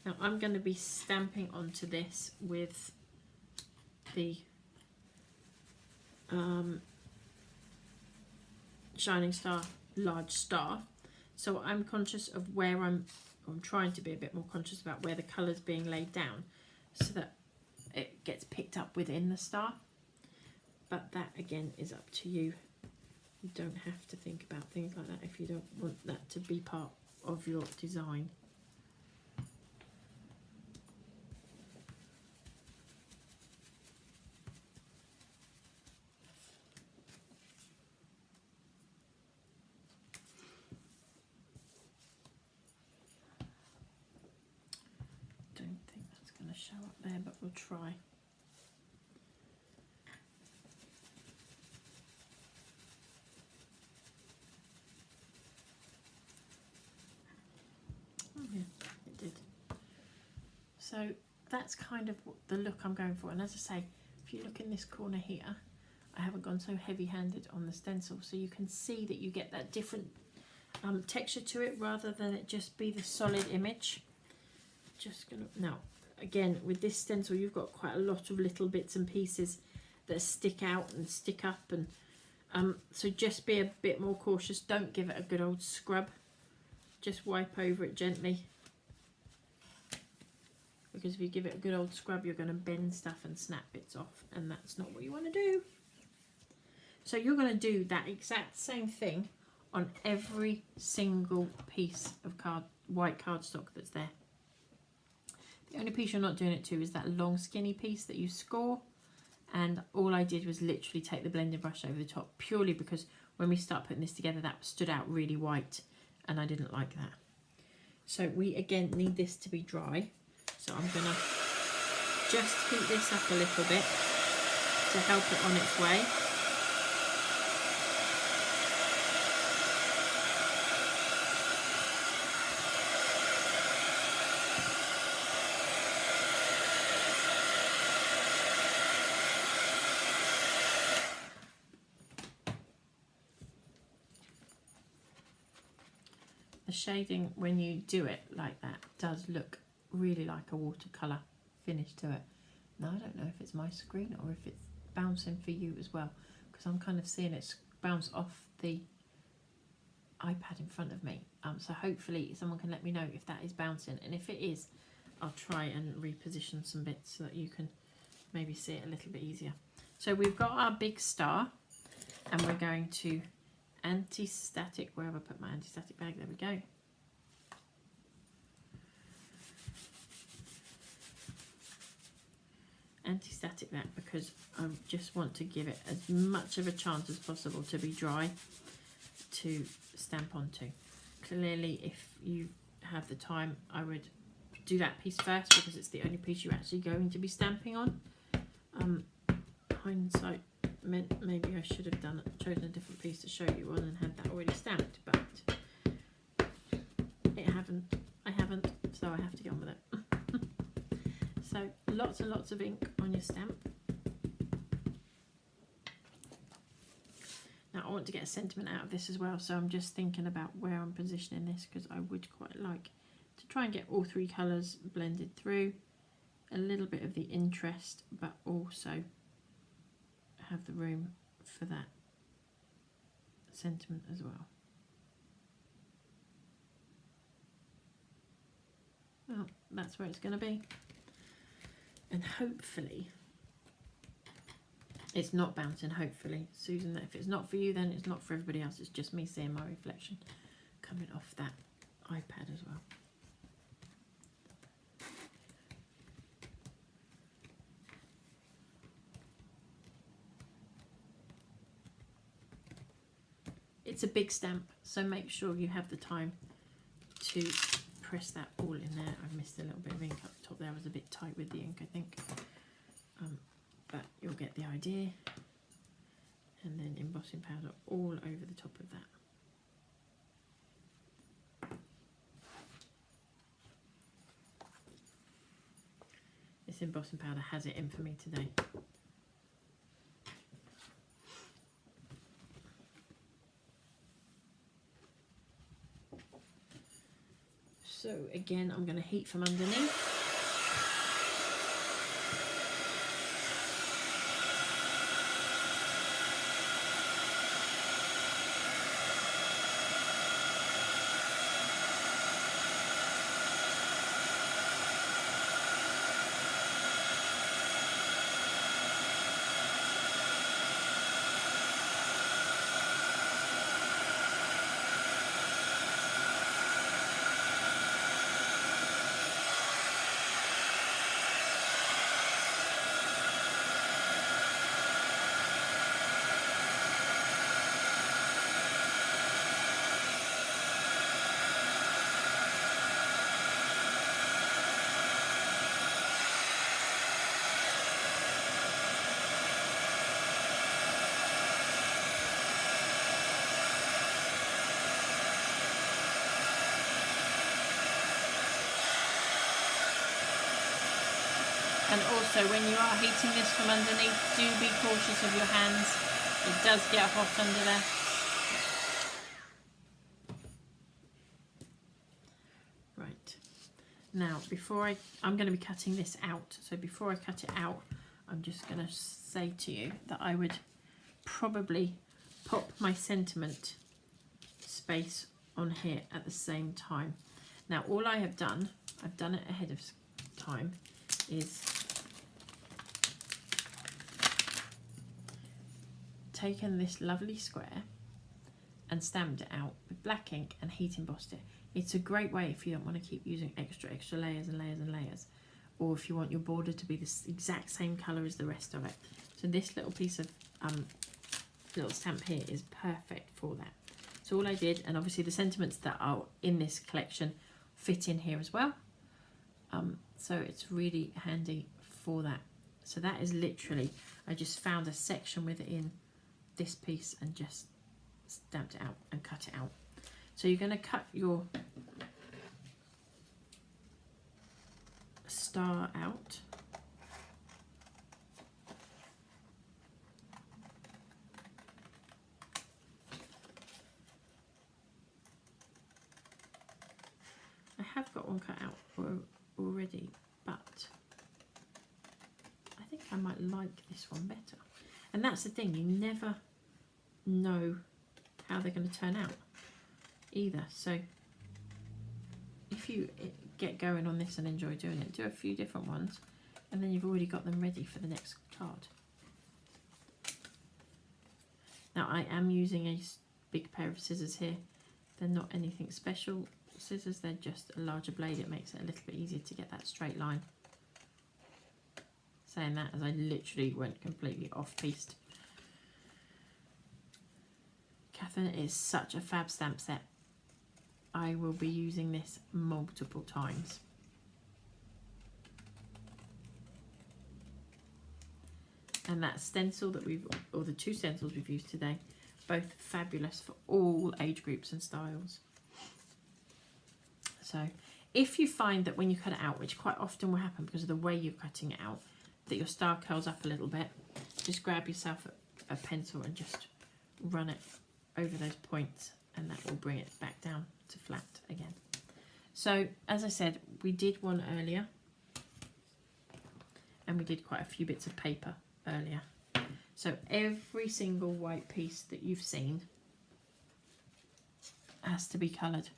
Now I'm going to be stamping onto this with the Shining Star large star. So I'm conscious of where I'm trying to be a bit more conscious about where the colour's being laid down so that it gets picked up within the star. But that again is up to you. You don't have to think about things like that if you don't want that to be part of your design. Don't think that's going to show up there, but we'll try. So that's kind of the look I'm going for. And as I say, if you look in this corner here, I haven't gone so heavy-handed on the stencil. So you can see that you get that different texture to it rather than it just be the solid image. Just gonna, now, again, with this stencil, you've got quite a lot of little bits and pieces that stick out and stick up. And so just be a bit more cautious. Don't give it a good old scrub. Just wipe over it gently. Because if you give it a good old scrub, you're going to bend stuff and snap bits off, and that's not what you want to do. So you're going to do that exact same thing on every single piece of white cardstock that's there. The only piece you're not doing it to is that long skinny piece that you score, and all I did was literally take the blending brush over the top, purely because when we start putting this together, that stood out really white, and I didn't like that. So we again need this to be dry. So I'm going to just heat this up a little bit to help it on its way. The shading, when you do it like that, does look really like a watercolour finish to it. Now I don't know if it's my screen or if it's bouncing for you as well, because I'm kind of seeing it bounce off the iPad in front of me. So hopefully someone can let me know if that is bouncing, and if it is, I'll try and reposition some bits so that you can maybe see it a little bit easier. So we've got our big star, and we're going to anti-static, where have I put my anti-static bag? There we go. Anti-static that because I just want to give it as much of a chance as possible to be dry to stamp onto. Clearly, if you have the time, I would do that piece first because it's the only piece you're actually going to be stamping on. Hindsight meant maybe I should have chosen a different piece to show you on and had that already stamped, but I haven't, so I have to get on with it. So lots and lots of ink on your stamp. Now I want to get a sentiment out of this as well, so I'm just thinking about where I'm positioning this, because I would quite like to try and get all three colours blended through, a little bit of the interest, but also have the room for that sentiment as well. Well, that's where it's going to be. And hopefully it's not bouncing, hopefully. Susan, if it's not for you, then it's not for everybody else. It's just me seeing my reflection coming off that iPad as well. It's a big stamp, so make sure you have the time to press that all in there. I've missed a little bit of ink up the top there. I was a bit tight with the ink, I think. But you'll get the idea. And then embossing powder all over the top of that. this embossing powder has it in for me today. So again, I'm going to heat from underneath. And also, when you are heating this from underneath, do be cautious of your hands. It does get hot under there. Right. Now, I'm going to be cutting this out. So before I cut it out, I'm just going to say to you that I would probably pop my sentiment space on here at the same time. Now, all I have done, I've done it ahead of time, is taken this lovely square and stamped it out with black ink and heat embossed it. It's a great way if you don't want to keep using extra layers and layers and layers, or if you want your border to be the exact same colour as the rest of it. So this little piece of little stamp here is perfect for that. So all I did, and obviously the sentiments that are in this collection fit in here as well, so it's really handy for that. So that is literally, I just found a section within this piece and just stamped it out and cut it out. So you're going to cut your star out. I have got one cut out already, but I think I might like this one better. And that's the thing, you never know how they're going to turn out either. So if you get going on this and enjoy doing it, do a few different ones, and then you've already got them ready for the next card. Now I am using a big pair of scissors here. They're not anything special scissors, they're just a larger blade. It makes it a little bit easier to get that straight line. Saying that as I literally went completely off-piste. Catherine, it is such a fab stamp set. I will be using this multiple times. And that stencil that or the two stencils we've used today, both fabulous for all age groups and styles. So if you find that when you cut it out, which quite often will happen because of the way you're cutting it out, that your star curls up a little bit, just grab yourself a pencil and just run it over those points, and that will bring it back down to flat again. So as I said, we did one earlier, and we did quite a few bits of paper earlier. So every single white piece that you've seen has to be coloured.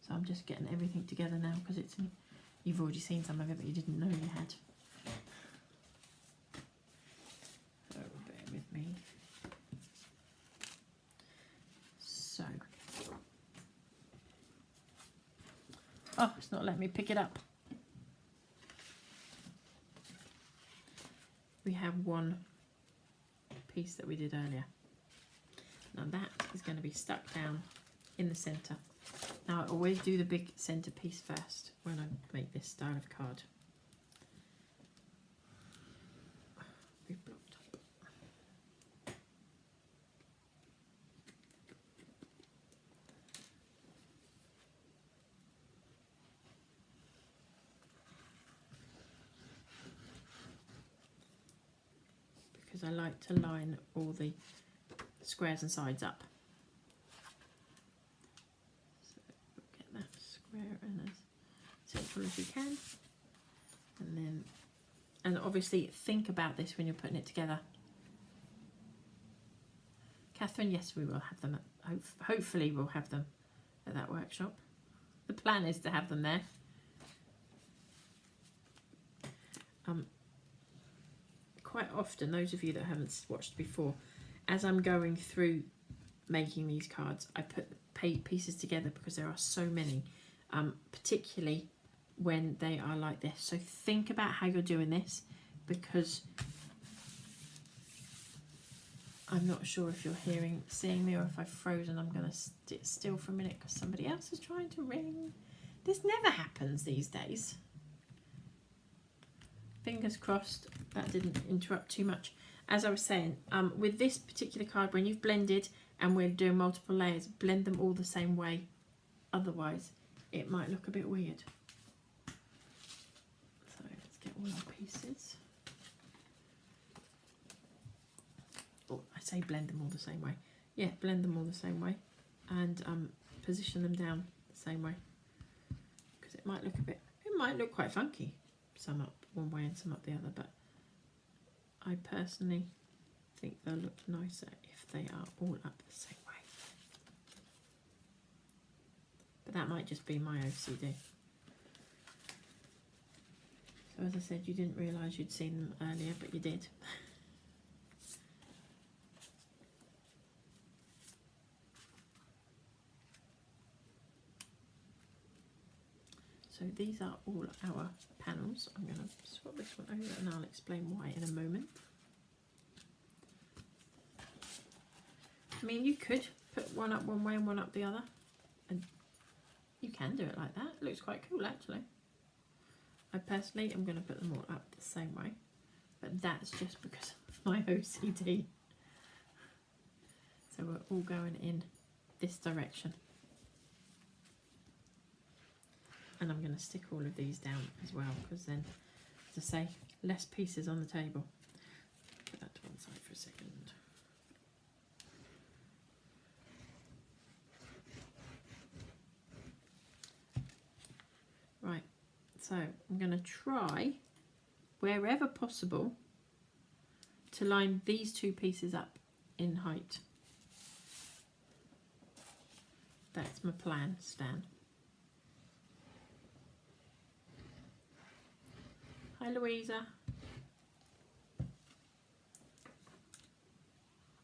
So I'm just getting everything together now because you've already seen some of it, but you didn't know you had. So bear with me. So, oh, it's not letting me pick it up. We have one piece that we did earlier. Now that is going to be stuck down in the centre. Now I always do the big centre piece first when I make this style of card. We've blocked up. because I like to line all the squares and sides up. So get that square and as central as you can. And then, and obviously think about this when you're putting it together. Catherine, yes, we will have them. Hopefully we'll have them at that workshop. The plan is to have them there. Quite often, those of you that haven't watched before, as I'm going through making these cards, I put pieces together because there are so many, particularly when they are like this. So think about how you're doing this, because I'm not sure if you're seeing me, or if I've frozen. I'm going to sit still for a minute because somebody else is trying to ring. This never happens these days. Fingers crossed that didn't interrupt too much. As I was saying, with this particular card, when you've blended and we're doing multiple layers, blend them all the same way. Otherwise, it might look a bit weird. So let's get all our pieces. Oh, I say blend them all the same way. Yeah, blend them all the same way, and position them down the same way, because it might look quite funky. Some up one way and some up the other, but I personally think they'll look nicer if they are all up the same way. But that might just be my OCD. So as I said, you didn't realise you'd seen them earlier, but you did. So these are all our panels. I'm going to swap this one over and I'll explain why in a moment. I mean, you could put one up one way and one up the other, and you can do it like that. It looks quite cool actually. I personally am going to put them all up the same way, but that's just because of my OCD. So we're all going in this direction. And I'm going to stick all of these down as well, because then, as I say, less pieces on the table. Put that to one side for a second. Right, so I'm going to try, wherever possible, to line these two pieces up in height. That's my plan, Stan. Hi, Louisa.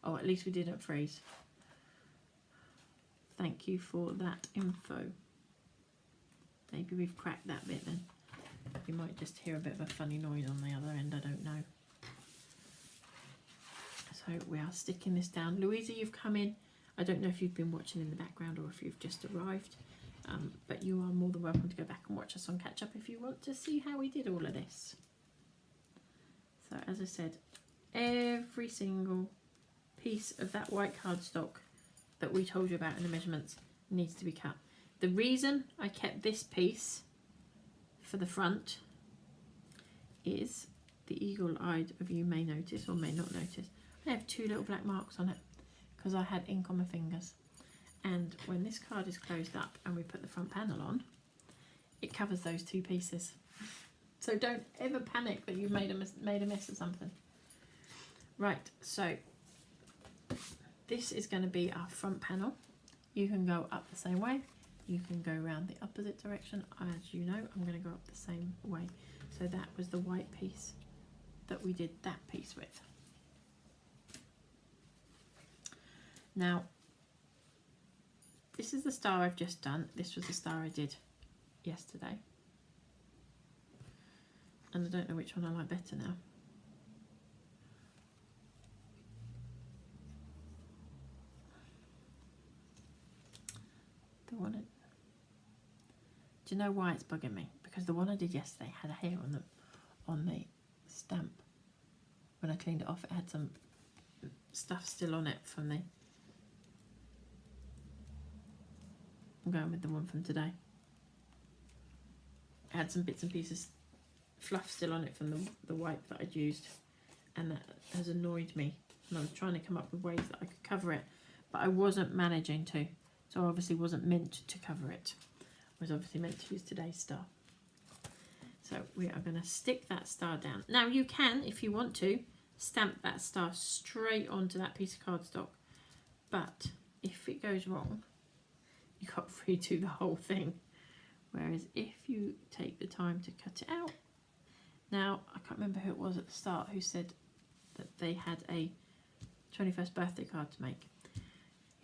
Oh, at least we didn't freeze. Thank you for that info. Maybe we've cracked that bit then. You might just hear a bit of a funny noise on the other end, I don't know. So we are sticking this down. Louisa, you've come in. I don't know if you've been watching in the background or if you've just arrived. But you are more than welcome to go back and watch us on catch up if you want to see how we did all of this. So as I said, every single piece of that white cardstock that we told you about in the measurements needs to be cut. The reason I kept this piece for the front is, the eagle-eyed of you may notice or may not notice, I have two little black marks on it because I had ink on my fingers. And when this card is closed up and we put the front panel on, it covers those two pieces. So don't ever panic that you've made a mess or something. Right, so this is going to be our front panel. You can go up the same way. You can go around the opposite direction. As you know, I'm going to go up the same way. So that was the white piece that we did that piece with. Now, this is the star I've just done. This was the star I did yesterday. And I don't know which one I like better now. The one, do you know why it's bugging me? Because the one I did yesterday had a hair on the stamp. When I cleaned it off, it had some stuff still on it from the... I'm going with the one from today. It had some bits and pieces, fluff still on it from the white that I'd used. and that has annoyed me. And I was trying to come up with ways that I could cover it, but I wasn't managing to. So I obviously wasn't meant to cover it. I was obviously meant to use today's star. So we are going to stick that star down. Now you can, if you want to, stamp that star straight onto that piece of cardstock. But if it goes wrong, you've got to redo the whole thing. Whereas if you take the time to cut it out. Now, I can't remember who it was at the start who said that they had a 21st birthday card to make. You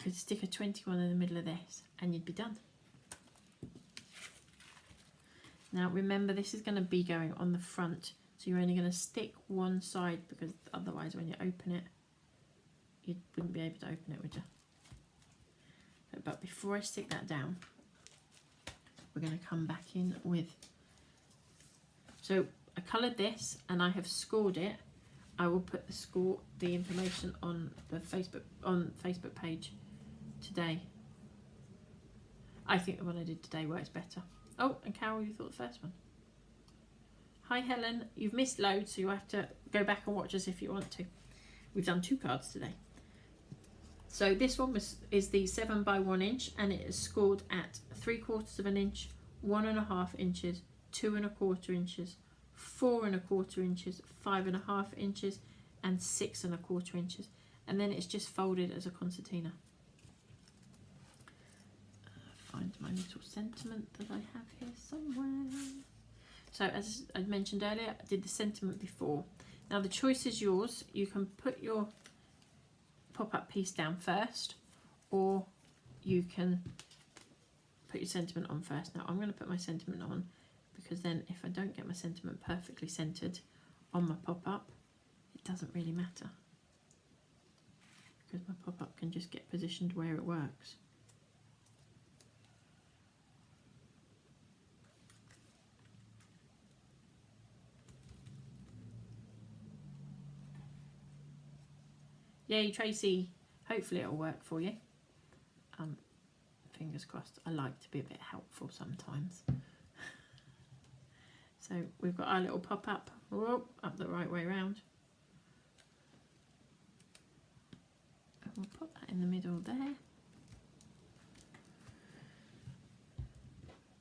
could stick a 21 in the middle of this and you'd be done. Now remember, this is going to be going on the front, so you're only going to stick one side, because otherwise when you open it, you wouldn't be able to open it, would you? But before I stick that down, we're going to come back in with, so I coloured this and I have scored it. I will put the information on the Facebook page today. I think the one I did today works better. Oh, and Carol, you thought the first one. Hi Helen, you've missed loads, so you'll have to go back and watch us if you want to. We've done 2 cards today. So this one is the 7 by 1 inch, and it is scored at 3/4 of an inch, 1.5 inches, 2.25 inches, 4.25 inches, 5.5 inches, and 6.25 inches. And then it's just folded as a concertina. Find my little sentiment that I have here somewhere. So as I mentioned earlier, I did the sentiment before. Now the choice is yours. You can put your pop-up piece down first, or you can put your sentiment on first. Now I'm going to put my sentiment on, because then if I don't get my sentiment perfectly centered on my pop-up, it doesn't really matter, because my pop-up can just get positioned where it works. Yay, Tracy. Hopefully it'll work for you. Fingers crossed. I like to be a bit helpful sometimes. So we've got our little pop-up up the right way round. And we'll put that in the middle there.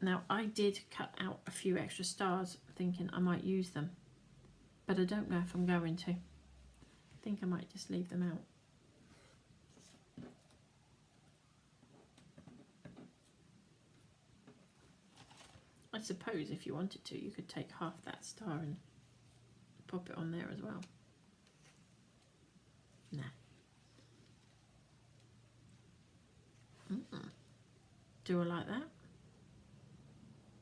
Now I did cut out a few extra stars thinking I might use them, but I don't know if I'm going to. I think I might just leave them out. I suppose if you wanted to, you could take half that star and pop it on there as well. Nah. Do I like that?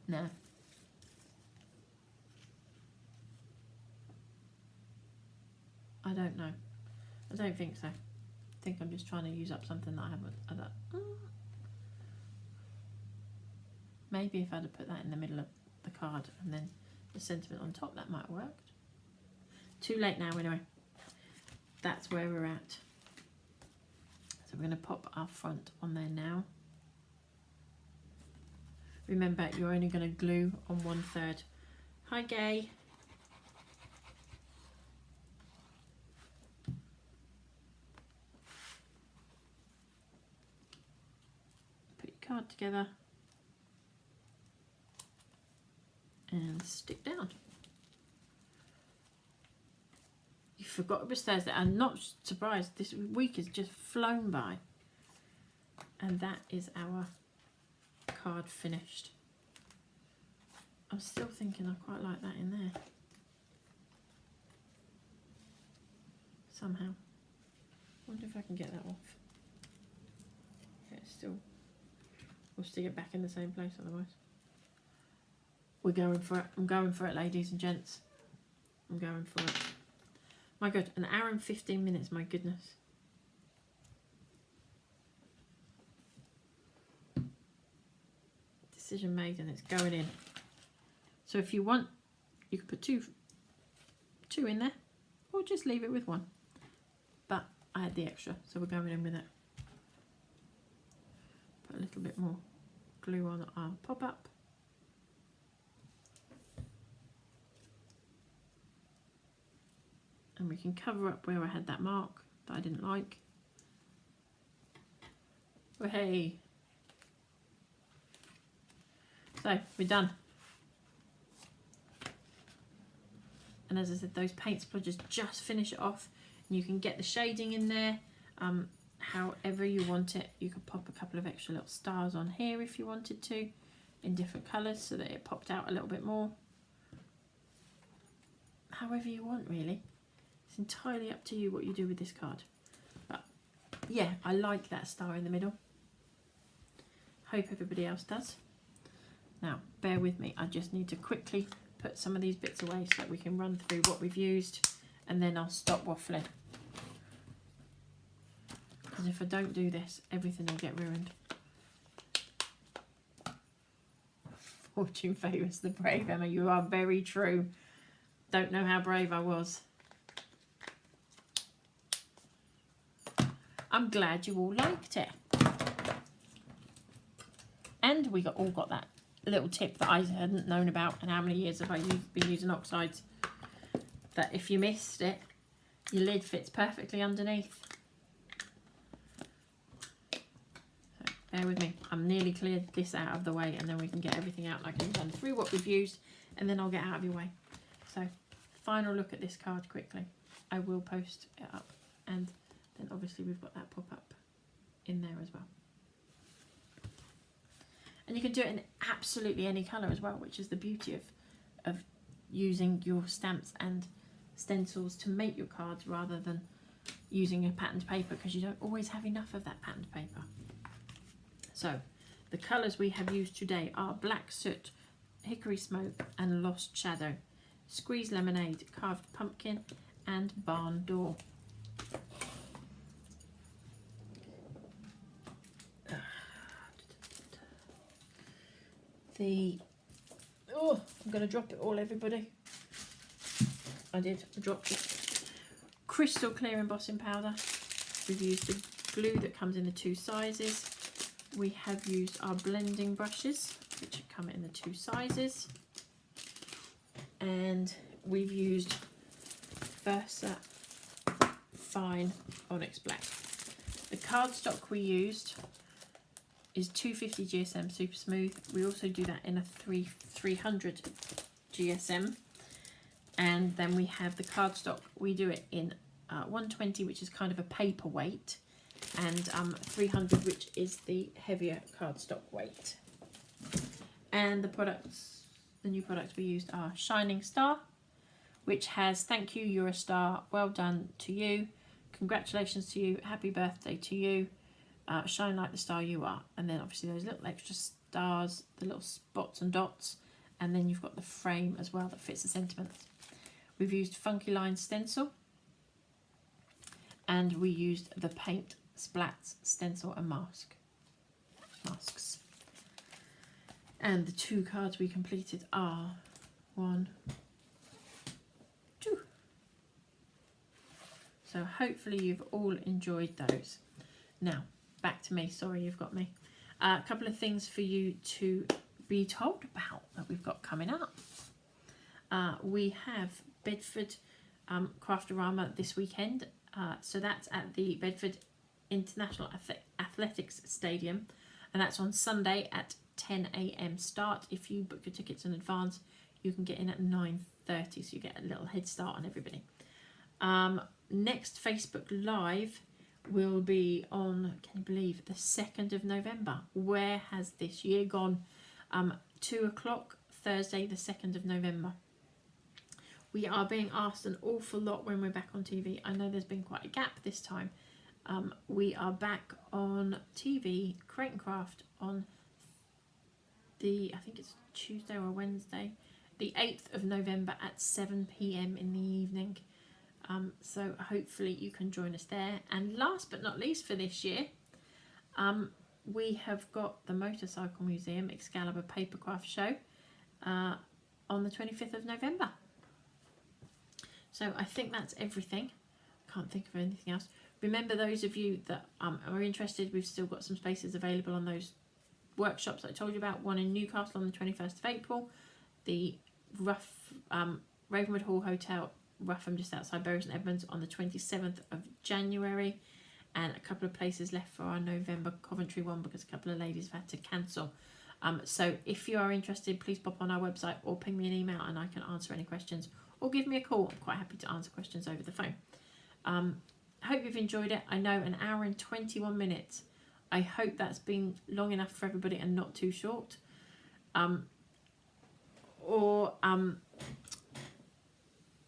No. I don't know. I don't think so. I think I'm just trying to use up something that I haven't. Maybe if I'd have put that in the middle of the card and then the sentiment on top, that might have worked. Too late now anyway. That's where we're at. So we're going to pop our front on there now. Remember, you're only going to glue on 1/3. Hi Gay. Put your card together and stick down. You forgot it was Thursday. I'm not surprised. This week has just flown by. And that is our card finished. I'm still thinking I quite like that in there. Somehow. Wonder if I can get that off. Yeah, it's still. We'll stick it back in the same place otherwise. We're going for it. I'm going for it, ladies and gents. I'm going for it. My God, an hour and 15 minutes, my goodness. Decision made and it's going in. So if you want, you could put two in there, or just leave it with one. But I had the extra, so we're going in with it. Put a little bit more glue on our pop-up. And And we can cover up where I had that mark that I didn't like. Oh, hey. So, we're done. And as I said, those paint splodges just finish it off. And you can get the shading in there however you want it. You could pop a couple of extra little stars on here if you wanted to, in different colours, so that it popped out a little bit more. However you want, really. It's entirely up to you what you do with this card. But yeah, I like that star in the middle. Hope everybody else does. Now, bear with me. I just need to quickly put some of these bits away so that we can run through what we've used, and then I'll stop waffling. Because if I don't do this, everything will get ruined. Fortune favours the brave, Emma. You are very true. Don't know how brave I was. I'm glad you all liked it. And we all got that little tip that I hadn't known about, and how many years have I been using Oxides, that if you missed it, your lid fits perfectly underneath. So bear with me, I'm nearly cleared this out of the way, and then we can get everything out, and I can run through what we've used, and then I'll get out of your way. So final look at this card quickly. I will post it up, and then obviously we've got that pop-up in there as well. And you can do it in absolutely any colour as well, which is the beauty of using your stamps and stencils to make your cards, rather than using a patterned paper, because you don't always have enough of that patterned paper. So the colours we have used today are Black Soot, Hickory Smoke and Lost Shadow, Squeeze Lemonade, Carved Pumpkin and Barn Door. Oh, I'm going to drop it all, everybody. I dropped it. Crystal clear embossing powder. We've used the glue that comes in the 2 sizes. We have used our blending brushes, which come in the 2 sizes. And we've used Versafine Onyx Black. The cardstock we used is 250 GSM Super Smooth. We also do that in a 300 GSM. And then we have the cardstock. We do it in 120, which is kind of a paperweight, and 300, which is the heavier cardstock weight. And the new products we used are Shining Star, which has "Thank you, you're a star, well done to you, congratulations to you, happy birthday to you, shine like the star you are." And then obviously those little extra stars, the little spots and dots, and then you've got the frame as well that fits the sentiments. We've used Funky Line Stencil, and we used the Paint Splats Stencil and masks. And the 2 cards we completed are 1, 2. So hopefully you've all enjoyed those. Now back to me. Sorry, you've got me. A couple of things for you to be told about that we've got coming up. We have Bedford Craftorama this weekend. So that's at the Bedford International Athletics Stadium, and that's on Sunday at 10 AM start. If you book your tickets in advance, you can get in at 9:30, so you get a little head start on everybody. Next Facebook Live will be on, can you believe, the 2nd of November. Where has this year gone? 2 o'clock, Thursday the 2nd of November. We are being asked an awful lot when we're back on TV. I know there's been quite a gap this time. We are back on TV, Create and Craft, on I think it's Tuesday or Wednesday, the 8th of November at 7 PM in the evening. So hopefully you can join us there. And last but not least for this year, we have got the Motorcycle Museum Excalibur Papercraft Show on the 25th of November. So I think that's everything. Can't think of anything else. Remember, those of you that are interested, we've still got some spaces available on those workshops that I told you about. One in Newcastle on the 21st of April, the Ravenwood Hall Hotel Rougham, just outside Bury St Edmunds, on the 27th of January. And a couple of places left for our November Coventry one because a couple of ladies have had to cancel. So if you are interested, please pop on our website or ping me an email and I can answer any questions, or give me a call. I'm quite happy to answer questions over the phone. I hope you've enjoyed it. I know, an hour and 21 minutes. I hope that's been long enough for everybody and not too short.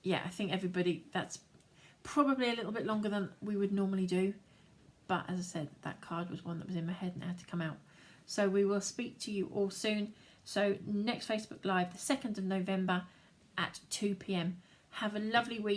Yeah, I think everybody, that's probably a little bit longer than we would normally do. But as I said, that card was one that was in my head and it had to come out. So we will speak to you all soon. So next Facebook Live, the 2nd of November at 2 p.m. Have a lovely week.